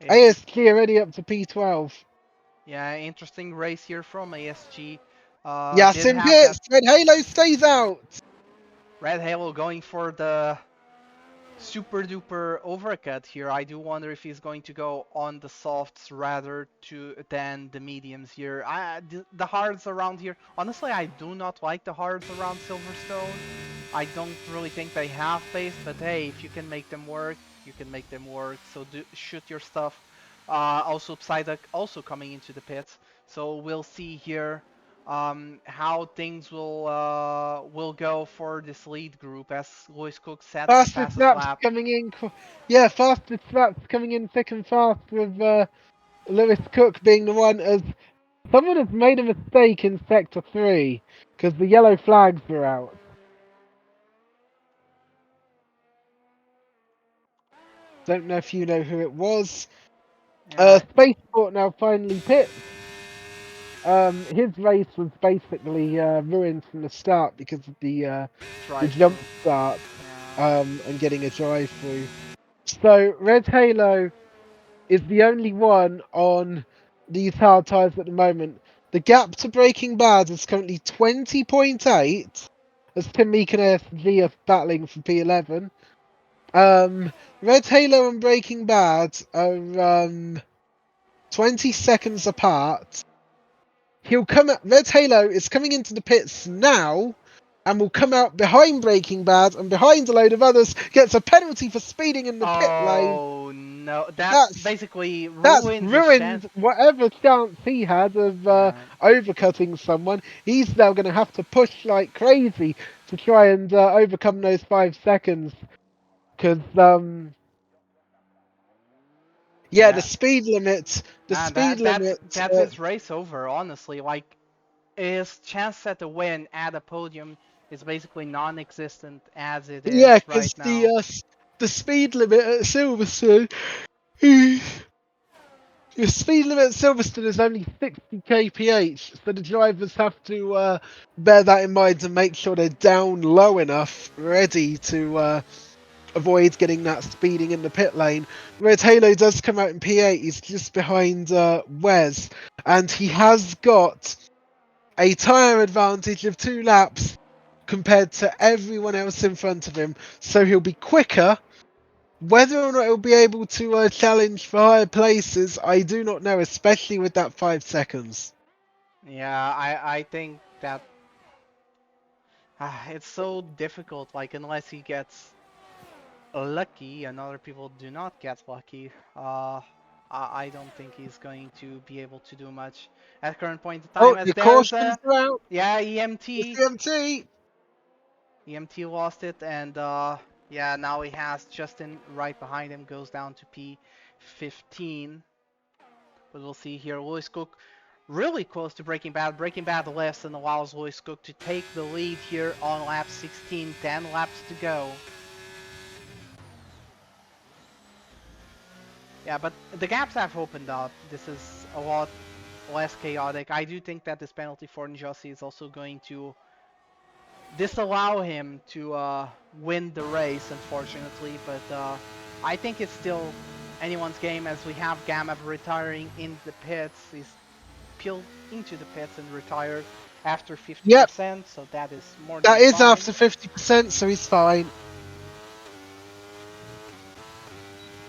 ASG already up to P12. Yeah, interesting race here from ASG. Sim pits, Red Halo stays out. Red Halo going for the super duper overcut here. I do wonder if he's going to go on the softs rather than the mediums here. The hards around here, honestly, I do not like the hards around Silverstone. I don't really think they have pace, but hey, if you can make them work, you can make them work. So shoot your stuff. Also Psyduck also coming into the pits. So we'll see here how things will go for this lead group as Lewis Cook sets the fastest lap. Coming in, fastest laps coming in thick and fast with Lewis Cook being the one as someone has made a mistake in sector 3 because the yellow flags are out. Don't know if you know who it was. Spaceport now finally pits. His race was basically ruined from the start because of the jump start and getting a drive through. So Red Halo is the only one on these hard tires at the moment. The gap to Breaking Bad is currently 20.8 as Tim Meek and ASG are battling for P11. Red Halo and Breaking Bad are 20 seconds apart. Red Halo is coming into the pits now, and will come out behind Breaking Bad and behind a load of others. Gets a penalty for speeding in the pit lane. Oh no, that That's basically That's ruined his chance. ruined whatever chance he had of Yeah. overcutting someone. He's now going to have to push like crazy to try and overcome those 5 seconds. Because, yeah, Yeah. the speed limit, And that's his race over, honestly. Like his chance at the win at a podium is basically non-existent as it yeah, is because right now. the speed limit at Silverstone, the speed limit at Silverstone is only 60 kph, so the drivers have to bear that in mind and make sure they're down low enough, ready to avoid getting that speeding in the pit lane. Red Halo does come out in P8. He's just behind Wes, and he has got a tyre advantage of 2 laps compared to everyone else in front of him. So he'll be quicker. Whether or not he'll be able to challenge for higher places, I do not know, especially with that 5 seconds. Yeah, I think that it's so difficult. Like unless he gets lucky and other people do not get lucky, I don't think he's going to be able to do much at current point in Oh, time. As the there's cautions a are out. yeah The EMT. CMT. EMT lost it, and yeah, now he has Justin right behind him, goes down to P15. But we'll see here. Lewis Cook really close to Breaking Bad. Breaking Bad less and allows Lewis Cook to take the lead here on lap 16. 10 laps to go. Yeah, but the gaps have opened up. This is a lot less chaotic. I do think that this penalty for Njossi is also going to disallow him to win the race, unfortunately. But I think it's still anyone's game as we have Gamma retiring in the pits. He's peeled into the pits and retired after 50%, Yep, so that is more than that is fine. after 50%, so he's fine.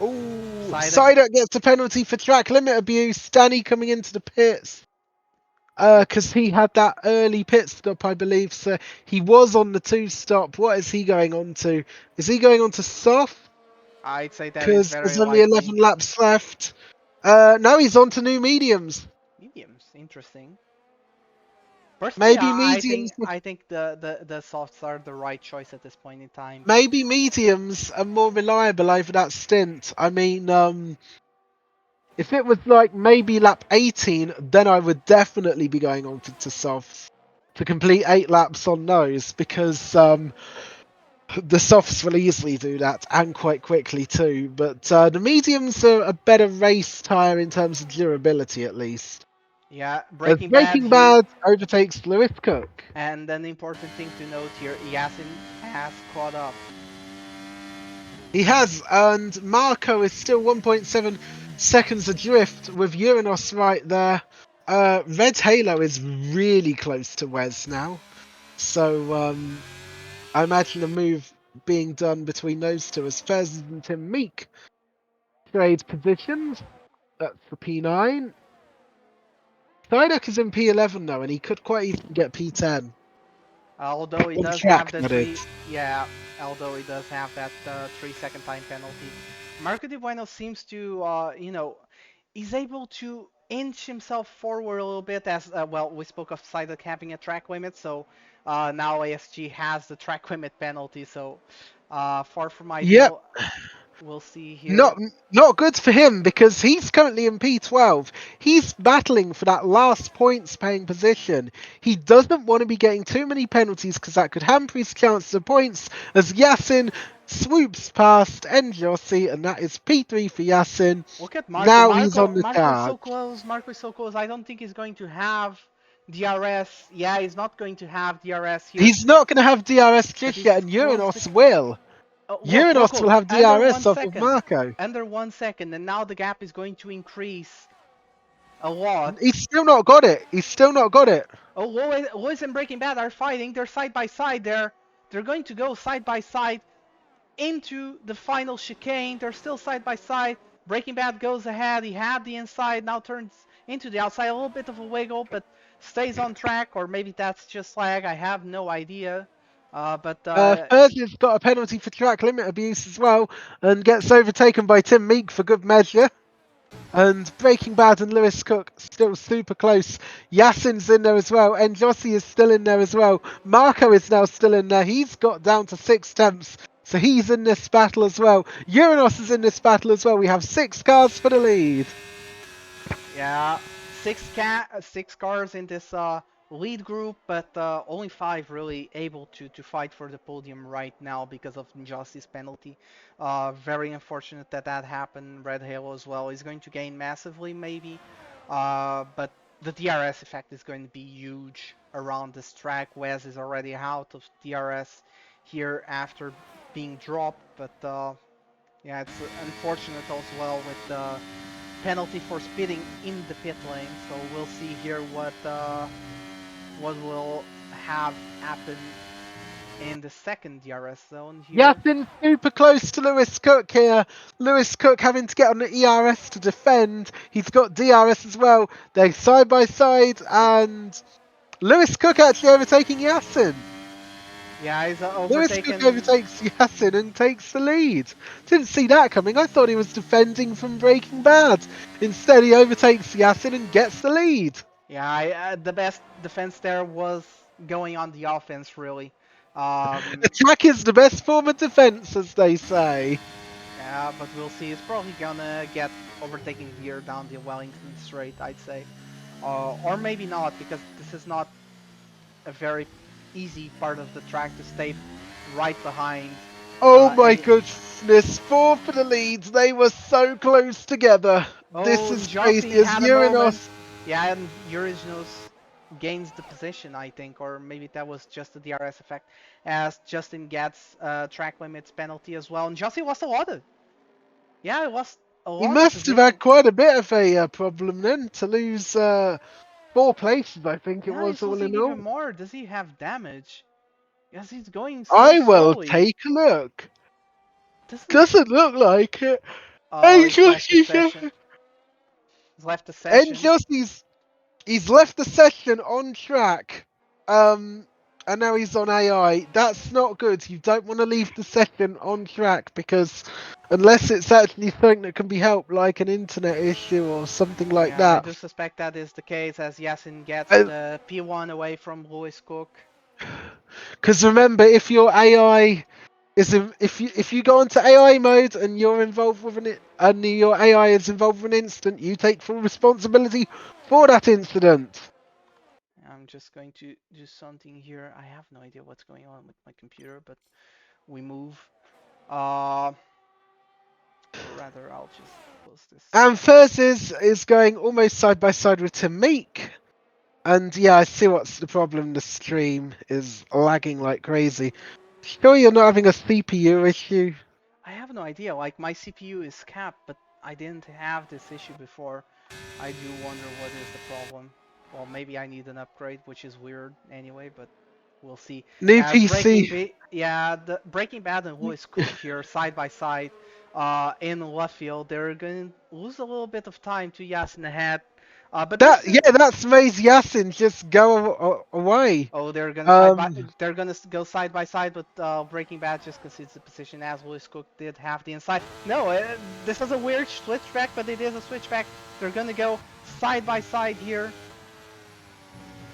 Oh, Psyduck gets a penalty for track limit abuse. Danny coming into the pits. Because he had that early pit stop, I believe. So he was on the 2 stop. What is he going on to? Is he going on to soft? I'd say that is Because very there's only likely. 11 laps left. No, he's on to new mediums. Mediums, interesting. Personally, Maybe mediums. I think the softs are the right choice at this point in time. Maybe mediums are more reliable over that stint. I mean, if it was like maybe lap 18, then I would definitely be going on to softs to complete 8 laps on those, because the softs will easily do that, and quite quickly too. But the mediums are a better race tyre in terms of durability, at least. Yeah, As Breaking Bad Breaking here. Bad overtakes Lewis Cook. And an important thing to note here, Yasin has caught up. He has, and Marco is still 1.7 seconds adrift with Uranos right there. Red Halo is really close to Wes now. So I imagine a move being done between those two as Fez and Tim Meek trade positions. That's the P9. Psyduck is in P11 though, and he could quite easily get P10. Although he On does track, have the that three, is. yeah. Although he does have that 3-second time penalty, Marco Di Bueno seems to, you know, he's able to inch himself forward a little bit. As well, we spoke of Psyduck having a track limit, so now ASG has the track limit penalty. So far from Yep. ideal. We'll see here. Not good for him, because he's currently in P12. He's battling for that last points paying position. He doesn't want to be getting too many penalties because that could hamper his chances of points, as Yasin swoops past Njossi, and that is P3 for Yasin. Look at Marco. Now he's on the Marco is so charge. close. Marco is so close. I don't think he's going to have DRS. Yeah, he's not going to have DRS here. He's not going to have DRS just he's yet, and close Uranos will. Look, Uranos will have under DRS off of Marco. Under 1 second, and now the gap is going to increase a lot. He's still not got it. He's still not got it. Oh, Lois and Breaking Bad are fighting. They're side by side. They're going to go side by side. into the final chicane. They're still side by side. Breaking Bad goes ahead. He had the inside, now turns into the outside. A little bit of a wiggle, but stays on track, or maybe that's just lag. I have no idea. But Fergie's got a penalty for track limit abuse as well, and gets overtaken by Tim Meek for good measure. And Breaking Bad and Lewis Cook still super close. Yasin's in there as well. And Jossie is still in there as well. Marco is now still in there. He's got down to 6 tenths. So he's in this battle as well. Uranos is in this battle as well. We have 6 cars for the lead. yeah, six cars in this lead group, but only 5 really able to fight for the podium right now because of Injustice penalty. Very unfortunate that that happened. Red Halo as well is going to gain massively maybe, but the DRS effect is going to be huge around this track. Wes is already out of DRS here after being dropped, but yeah, it's unfortunate as well with the penalty for speeding in the pit lane. So we'll see here what will have happen in the second DRS zone here. Yasin super close to Lewis Cook here. Lewis Cook having to get on the ERS to defend. He's got DRS as well. They're side by side, and Lewis Cook actually overtaking Yasin. Yeah, he's Lewis overtaken. Cook overtakes Yasin and takes the lead. Didn't see that coming. I thought he was defending from Breaking Bad. Instead, he overtakes Yasin and gets the lead. Yeah, the best defense there was going on the offense, really. Attack is the best form of defense, as they say. Yeah, but we'll see. It's probably gonna get overtaken here down the Wellington Straight, I'd say. Or maybe not, because this is not a very easy part of the track to stay right behind. Oh my goodness, 4 for the leads. They were so close together. This is crazy as Uranos. Yeah, and Uranos gains the position, I think, or maybe that was just the DRS effect, as Justin gets track limits penalty as well. And Jossie lost a lot of. Yeah, it was a lot. He must have had quite a bit of a problem then to lose 4 places, I think it was all in all. Even more. Does he have damage? Yes, he's going so I will slowly. take a look. Doesn't look like it. He's left the session. And Jossie's he's left the session on track. And now he's on AI. That's not good. You don't want to leave the session on track, because unless it's actually something that can be helped, like an internet issue or something like that. I do suspect that is the case, as Yasin gets the P1 away from Lewis Cook. Because remember, if your AI if you go into AI mode and you're involved with your AI is involved with an incident, you take full responsibility for that incident. I'm just going to do something here. I have no idea what's going on with my computer, but we move. Or rather, I'll just close this. And Furs is going almost side by side with Tim Meek. And yeah, I see what's the problem. The stream is lagging like crazy. Sure you're not having a CPU issue? I have no idea. Like, my CPU is capped, but I didn't have this issue before. I do wonder what is the problem. Well, maybe I need an upgrade, which is weird anyway, but we'll see. New PC. The Breaking Bad and Lewis Cook here, side by side, in left field. They're going to lose a little bit of time to Yasin ahead. But that's Maze Yasin. Just go away. Oh, they're gonna go side by side, but Breaking Bad just concedes the position, as Lewis Cook did have the inside. No, this is a weird switchback, but it is a switchback. They're gonna go side by side here.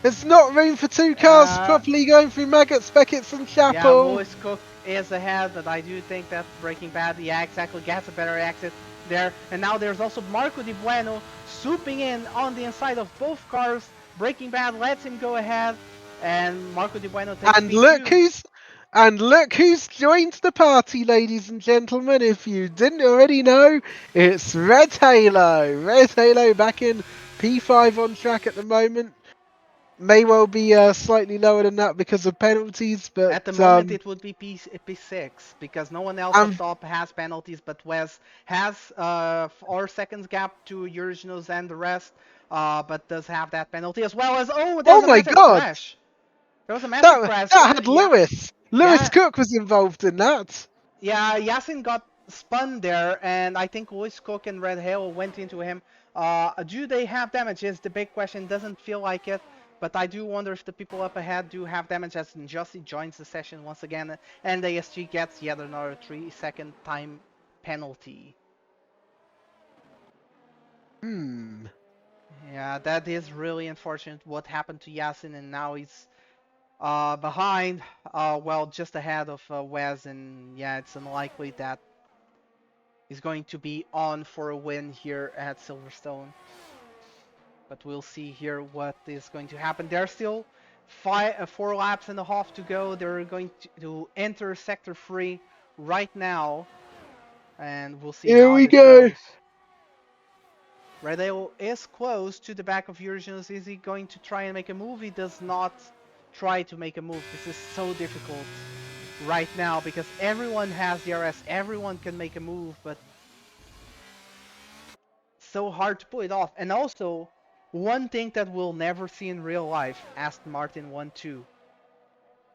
There's not room for 2 cars properly going through Maggots, Beckett's and Chapel. Yeah, Lewis Cook is ahead, but I do think that Breaking Bad, exactly gets a better exit there. And now there's also Marco Di Bueno swooping in on the inside of both cars. Breaking Bad lets him go ahead, and Marco Di Bueno takes And look who's joined the party, ladies and gentlemen. If you didn't already know, it's Red Halo. Red Halo back in P5 on track at the moment. May well be slightly lower than that because of penalties, but at the moment it would be P6, because no one else on top has penalties, but Wes has 4 seconds gap to Uranos and the rest, but does have that penalty as well as my god! Crash. There was a massive crash. That had Lewis. Lewis Cook was involved in that. Yeah, Yasin got spun there, and I think Luis Cook and Red Halo went into him. Do they have damage is the big question. Doesn't feel like it, but I do wonder if the people up ahead do have damage as Njossi joins the session once again, and ASG gets yet another 3-second time penalty. Hmm. Yeah, that is really unfortunate what happened to Yasin, and now he's behind, well, just ahead of Wes, and yeah, it's unlikely that he's going to be on for a win here at Silverstone. But we'll see here what is going to happen. There are still 4 laps and a half to go. They're going to enter Sector 3 right now, and we'll see Here how we this go. goes. Redale is close to the back of Eurgenes. Is he going to try and make a move? He does not try to make a move. This is so difficult right now because everyone has DRS. Everyone can make a move, but so hard to pull it off. And also, one thing that we'll never see in real life, Aston Martin 1-2.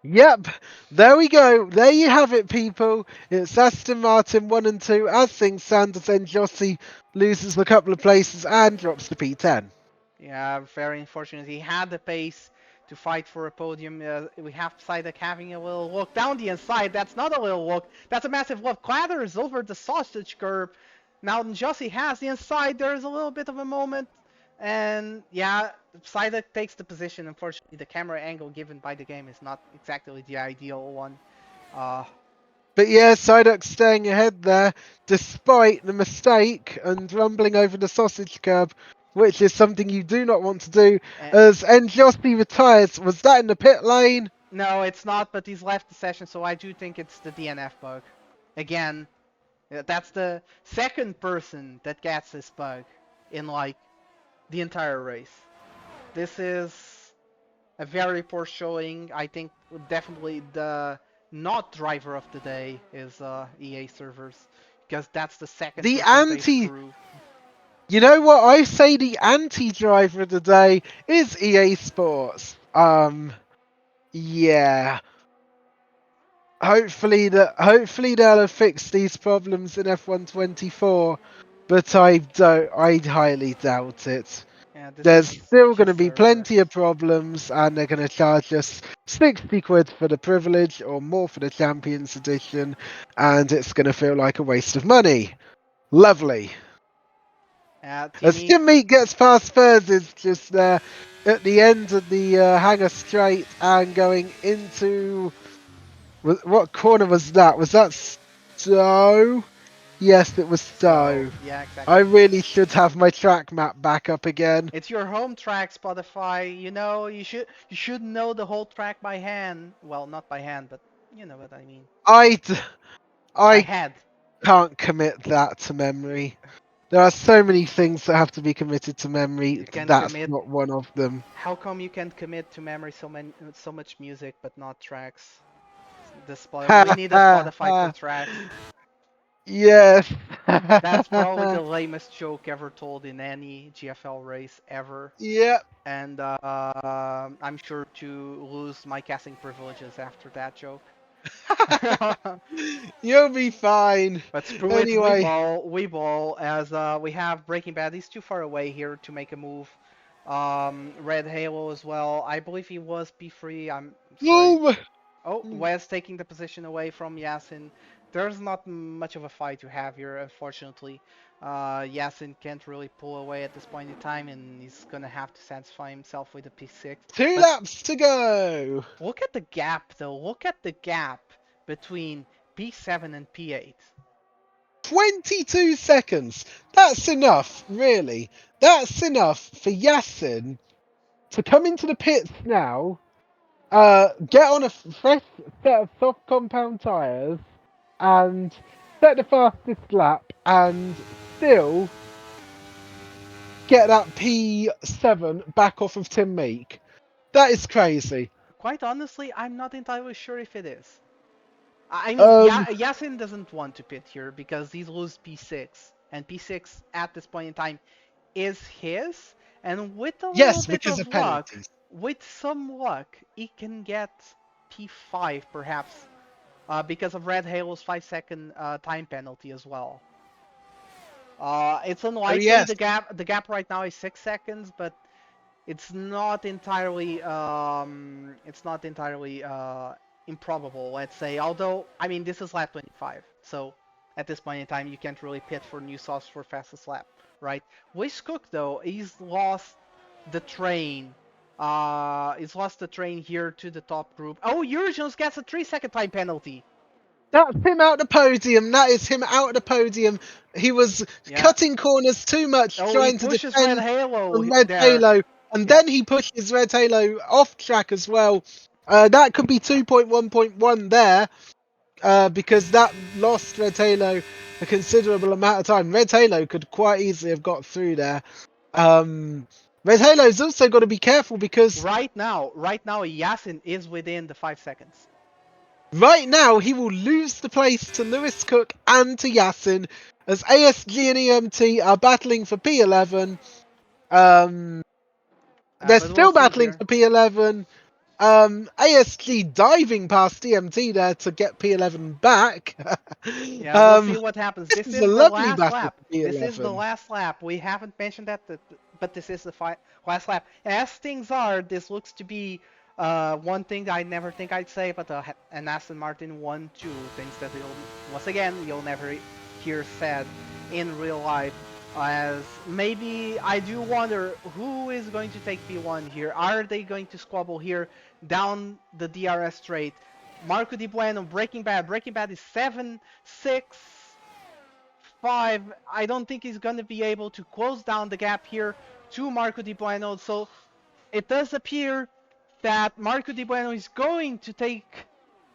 Yep, there we go. There you have it, people. It's Aston Martin 1 and 2. As things stand, then Jossi loses a couple of places and drops to P10. Yeah, very unfortunate. He had the pace to fight for a podium. We have Psyduck having a little look down the inside. That's not a little look. That's a massive look. Clatters over the sausage curb. Now Jossi has the inside. There's a little bit of a moment. And yeah, Psyduck takes the position. Unfortunately, the camera angle given by the game is not exactly the ideal one. But yeah, Psyduck staying ahead there, despite the mistake and rumbling over the sausage curb, which is something you do not want to do. As Njossi retires, was that in the pit lane? No, it's not, but he's left the session, so I do think it's the DNF bug. Again, that's the second person that gets this bug in like the entire race. This is a very poor showing. I think definitely the not driver of the day is EA servers because that's the second The person they anti... screw. You know what? I say the anti-driver of the day is EA Sports. Yeah. Hopefully they'll have fixed these problems in F124, but I highly doubt it. Yeah, this There's is still going to just be servers. plenty of problems, and they're going to charge us 60 quid for the privilege or more for the Champions Edition, and it's going to feel like a waste of money. Lovely. As Timmy, Jimmy gets past Spurs is just there at the end of the hangar straight and going into... What corner was that? Was that Stowe? Yes, it was Stowe. yeah, I exactly. really should have my track map back up again. It's your home track, Spotify. You know, you should know the whole track by hand. Well, not by hand, but you know what I mean. I By I head. can't commit that to memory. There are so many things that have to be committed to memory. You can That's commit. not one of them. How come you can commit to memory so much music but not tracks? We need a Spotify for tracks. Yes. That's probably the lamest joke ever told in any GFL race ever. Yep. And I'm sure to lose my casting privileges after that joke. You'll be fine. But screw it, Anyway, we ball as we have Breaking Bad. He's too far away here to make a move. Red Halo as well. I believe he was P3. I'm sorry. boom. Oh, Wes taking the position away from Yasin. There's not much of a fight to have here, unfortunately. Yasin can't really pull away at this point in time, and he's gonna have to satisfy himself with a P6. 2 But laps to go. look at the gap, though. Look at the gap between P7 and P8. 22 seconds. That's enough, really. That's enough for Yasin to come into the pits now, get on a fresh set of soft compound tyres, and set the fastest lap, and still get that P7 back off of Tim Meek. That is crazy. Quite honestly, I'm not entirely sure if it is. I mean, Um, Yasin doesn't want to pit here because he's lose P6, and P6 at this point in time is his, and with a little yes, bit because of of luck, penalties. with some luck, he can get P5 perhaps because of Red Halo's 5-second time penalty as well. It's unlikely yes. the gap right now is 6 seconds, but it's not entirely improbable, let's say. Although, I mean, this is lap 25, so at this point in time, you can't really pit for new sauce for fastest lap, right? Wish Cook though, he's lost the train. He's lost the train here to the top group. Oh, Eurojons gets a 3-second time penalty. That's him out the podium. That is him out of the podium. He was Yeah. cutting corners too much, Oh, he trying to pushes Red defend Halo from Red there. Halo, and Yeah. then he pushes Red Halo off track as well. That could be 2.1.1 there, because that lost Red Halo a considerable amount of time. Red Halo could quite easily have got through there. Red Halo's also got to be careful because Right now, Yasin is within the 5 seconds. right now he will lose the place to Lewis Cook and to Yasin as ASG and EMT are battling for P11. They're But still we'll see battling here. for P11. ASG diving past EMT there to get P11 back. Yeah, we'll see what happens. This This is a is the lovely last battle lap. for P11. This is the last lap. We haven't mentioned that, but this is the last lap. As things are, this looks to be one thing I never think I'd say, but an Aston Martin 1-2 things that you'll never hear said in real life. As maybe I do wonder who is going to take P1 here. Are they going to squabble here down the DRS straight? Marco Di Bueno, Breaking Bad. Breaking Bad is 7-6-5. I don't think he's going to be able to close down the gap here to Marco Di Bueno. So it does appear that Marco Di Bueno is going to take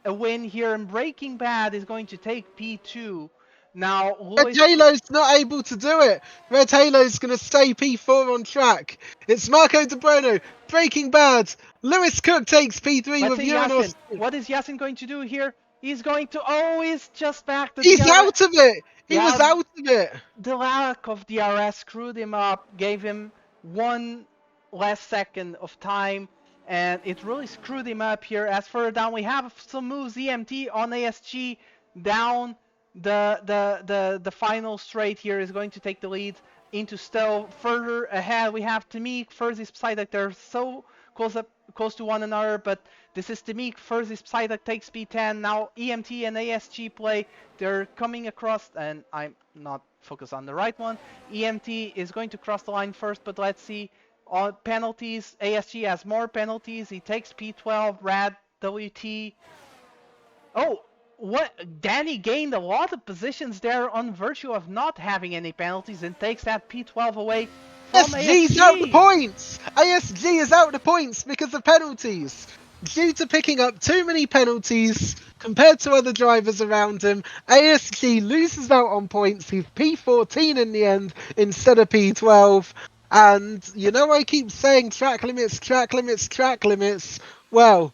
a win here, and Breaking Bad is going to take P2. Now, Red Halo's not able to do it. Red Halo's going to stay P4 on track. It's Marco Di Bueno, Breaking Bad. Lewis Cook takes P3 let's with see Uranos. Yasin. What is Yasin going to do here? He's going to, he's just back to He's DRS. out of it. He Yeah, was out of it. The lack of DRS screwed him up, gave him one less second of time, and it really screwed him up here. As further down, we have some moves. EMT on ASG down the final straight here is going to take the lead into Stowe. Further ahead, we have Tamik, Furzy, Psyduck. They're so close to one another, but this is Tamik, Furzy, Psyduck takes P10. Now EMT and ASG play. They're coming across, and I'm not focused on the right one. EMT is going to cross the line first, but let's see. On penalties, ASG has more penalties. He takes P12, Rad, WT. Oh, what? Danny gained a lot of positions there on virtue of not having any penalties and takes that P12 away from ASG's ASG. out the points. ASG is out the points because of penalties. Due to picking up too many penalties compared to other drivers around him, ASG loses out on points. He's P14 in the end instead of P12. And you know I keep saying track limits, track limits, track limits. Well,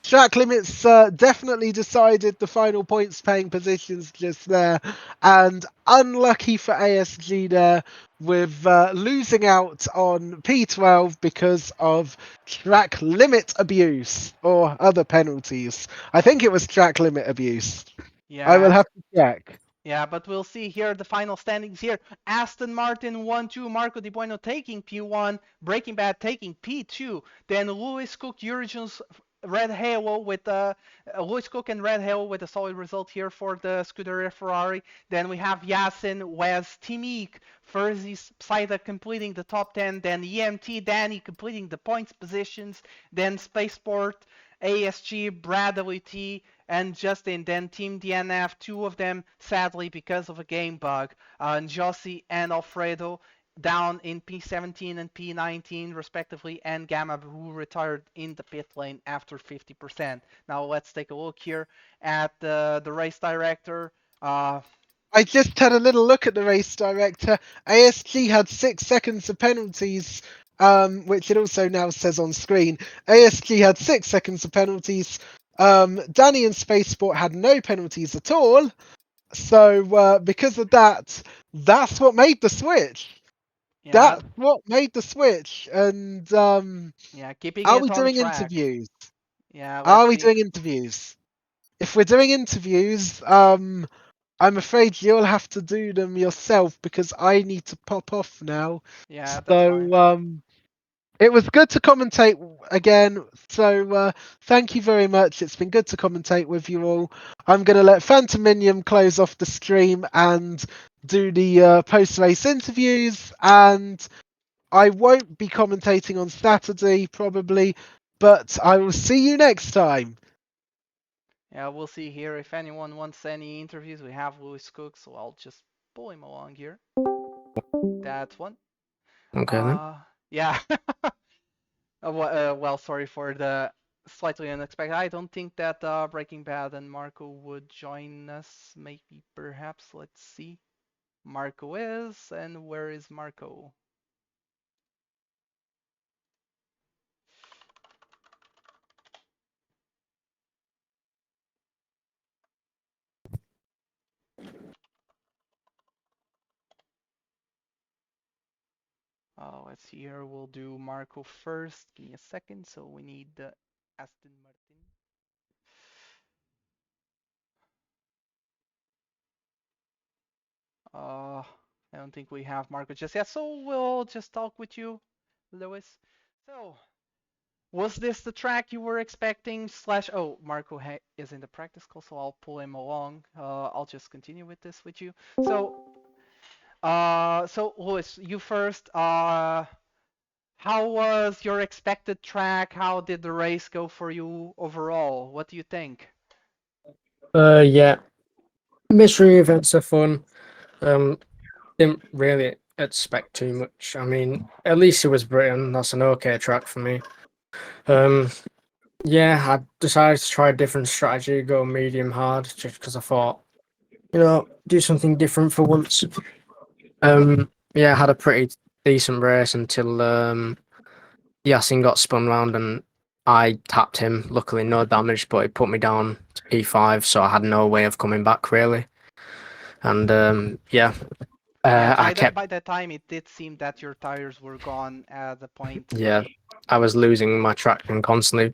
track limits definitely decided the final points paying positions just there, and unlucky for ASG there with losing out on P12 because of track limit abuse or other penalties. I think it was track limit abuse. Yeah. I will have to check. Yeah, but we'll see here the final standings here. Aston Martin 1-2, Marco Di Bueno taking P1, Breaking Bad taking P2, then Lewis Cook, Eurogons, Red Halo with Lewis Cook and Red Halo with a solid result here for the Scuderia Ferrari. Then we have Yasin, Wes, Timik, Furzy, Psyduck completing the top 10. Then EMT, Danny completing the points positions. Then Spaceport, ASG, Brad WT, and Justin. Then Team DNF, two of them sadly because of a game bug. Jossi and Alfredo down in P17 and P19 respectively, and Gamma who retired in the pit lane after 50%. Now let's take a look here at the race director. I just had a little look at the race director. ASG had 6 seconds of penalties, which it also now says on screen. ASG had 6 seconds of penalties. Danny and Spaceport had no penalties at all. So because of that, that's what made the switch. Yeah, That's what made the switch. And yeah, keeping are it we on doing track. interviews? Yeah, Are we see. doing interviews? if we're doing interviews, I'm afraid you'll have to do them yourself because I need to pop off now. Yeah, that's fine. So it was good to commentate again. So thank you very much. It's been good to commentate with you all. I'm going to let Phantom Minion close off the stream and do the post-race interviews, and I won't be commentating on Saturday probably, but I will see you next time. Yeah, we'll see here. If anyone wants any interviews, we have Lewis Cook, so I'll just pull him along here. That's one. Okay then. Yeah. Well, sorry for the slightly unexpected. I don't think that Breaking Bad and Marco would join us. Maybe, perhaps. Let's see. Marco is, and where is Marco? Let's see here. We'll do Marco first. Give me a second. So we need Aston Martin. I don't think we have Marco just yet, so we'll just talk with you, Lewis. So, was this the track you were expecting? Slash, oh, Marco is in the practice call, so I'll pull him along. I'll just continue with this with you. So Lewis, you first. How was your expected track? How did the race go for you overall? What do you think? Yeah, mystery events are fun. Didn't really expect too much. I mean, at least it was Britain. That's an okay track for me. Yeah, I decided to try a different strategy, go medium hard, just because I thought, do something different for once. Yeah, I had a pretty decent race until Yasin got spun round and I tapped him. Luckily, no damage, but it put me down to P5, so I had no way of coming back really. And yeah, I kept. By that time, it did seem that your tires were gone at the point. Yeah, I was losing my traction constantly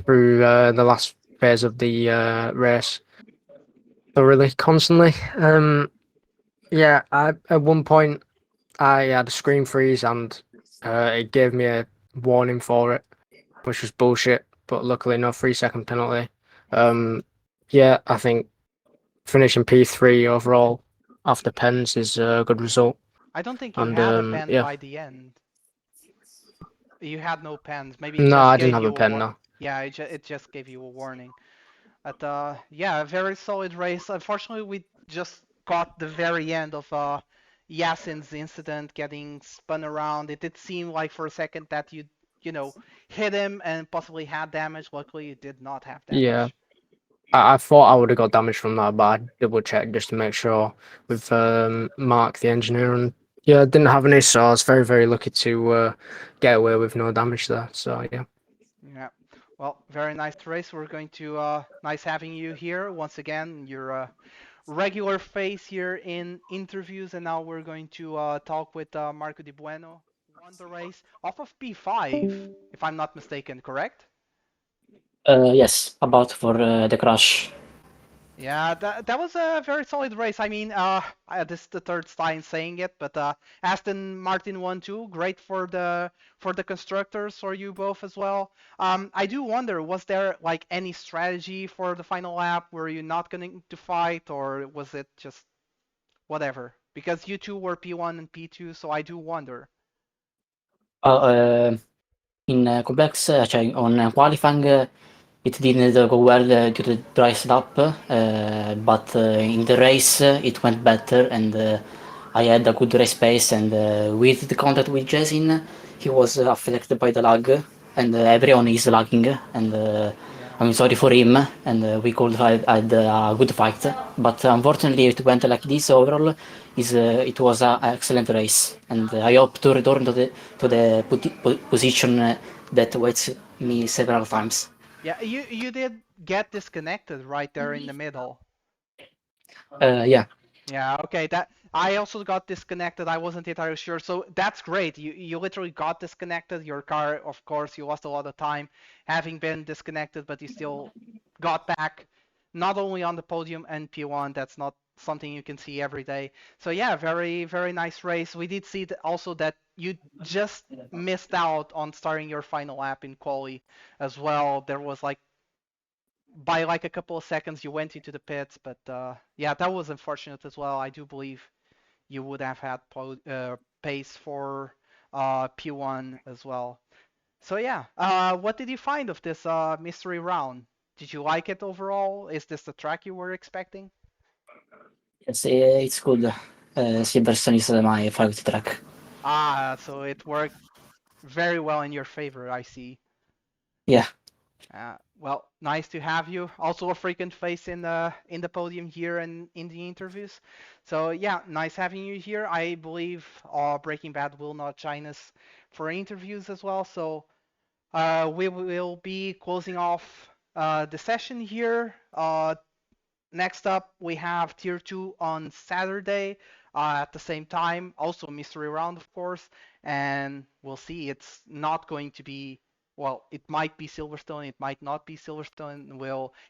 through the last phase of the race. Thoroughly, constantly. Yeah, at one point I had a screen freeze and it gave me a warning for it, which was bullshit. But luckily, no 3-second penalty. Yeah, I think finishing P3 overall after pens is a good result. I don't think you And had a pen yeah, by the end. You had no pens. Maybe it no, just I didn't gave have you a pen. No. Yeah, it just gave you a warning. But yeah, a very solid race. Unfortunately, we just caught the very end of Yasin's incident, getting spun around. It did seem like for a second that you know, hit him and possibly had damage. Luckily, you did not have damage. Yeah, I thought I would have got damage from that, but I double checked just to make sure with Mark, the engineer, and yeah, I didn't have any, so I was very, very lucky to get away with no damage there. So yeah. Yeah. Well, very nice race. We're going to nice having you here once again. Your regular face here in interviews, and now we're going to talk with Marco Di Bueno. Won the race off of P5, if I'm not mistaken, correct? Yes, about for the crash. Yeah, that was a very solid race. I mean, this is the third time saying it, but Aston Martin won too. Great for the constructors, for you both as well. I do wonder, was there like any strategy for the final lap? Were you not going to fight, or was it just whatever? Because you two were P1 and P2, so I do wonder. In complex, on qualifying, it didn't go well due to the dry slap, but in the race it went better, and I had a good race pace. And with the contact with Jason, he was affected by the lag, and everyone is lagging. And I'm sorry for him, and we could have had a good fight, but unfortunately it went like this. Overall, it was an excellent race, and I hope to return to the position that waits me several times. Yeah, you did get disconnected right there in the middle. Yeah. Yeah, okay. I also got disconnected. I wasn't entirely sure. So that's great. You literally got disconnected. Your car, of course, you lost a lot of time having been disconnected, but you still got back. Not only on the podium and P1, that's not something you can see every day. So yeah, very very nice race. We did see also that you just missed out on starting your final lap in quali as well. There was like by like a couple of seconds you went into the pits, but yeah, that was unfortunate as well. I do believe you would have had pace for P1 as well. So yeah, what did you find of this mystery round? Did you like it overall? Is this the track you were expecting? Yes, it's good. Silverstone is my favorite track. Ah, so it worked very well in your favor, I see. Yeah. Well, nice to have you. Also a frequent face in the podium here and in the interviews. So yeah, nice having you here. I believe Breaking Bad will not join us for interviews as well. So we will be closing off the session here. Next up, we have Tier 2 on Saturday at the same time. Also, mystery round, of course. And we'll see. It's not going to be, well, it might be Silverstone, it might not be Silverstone. We'll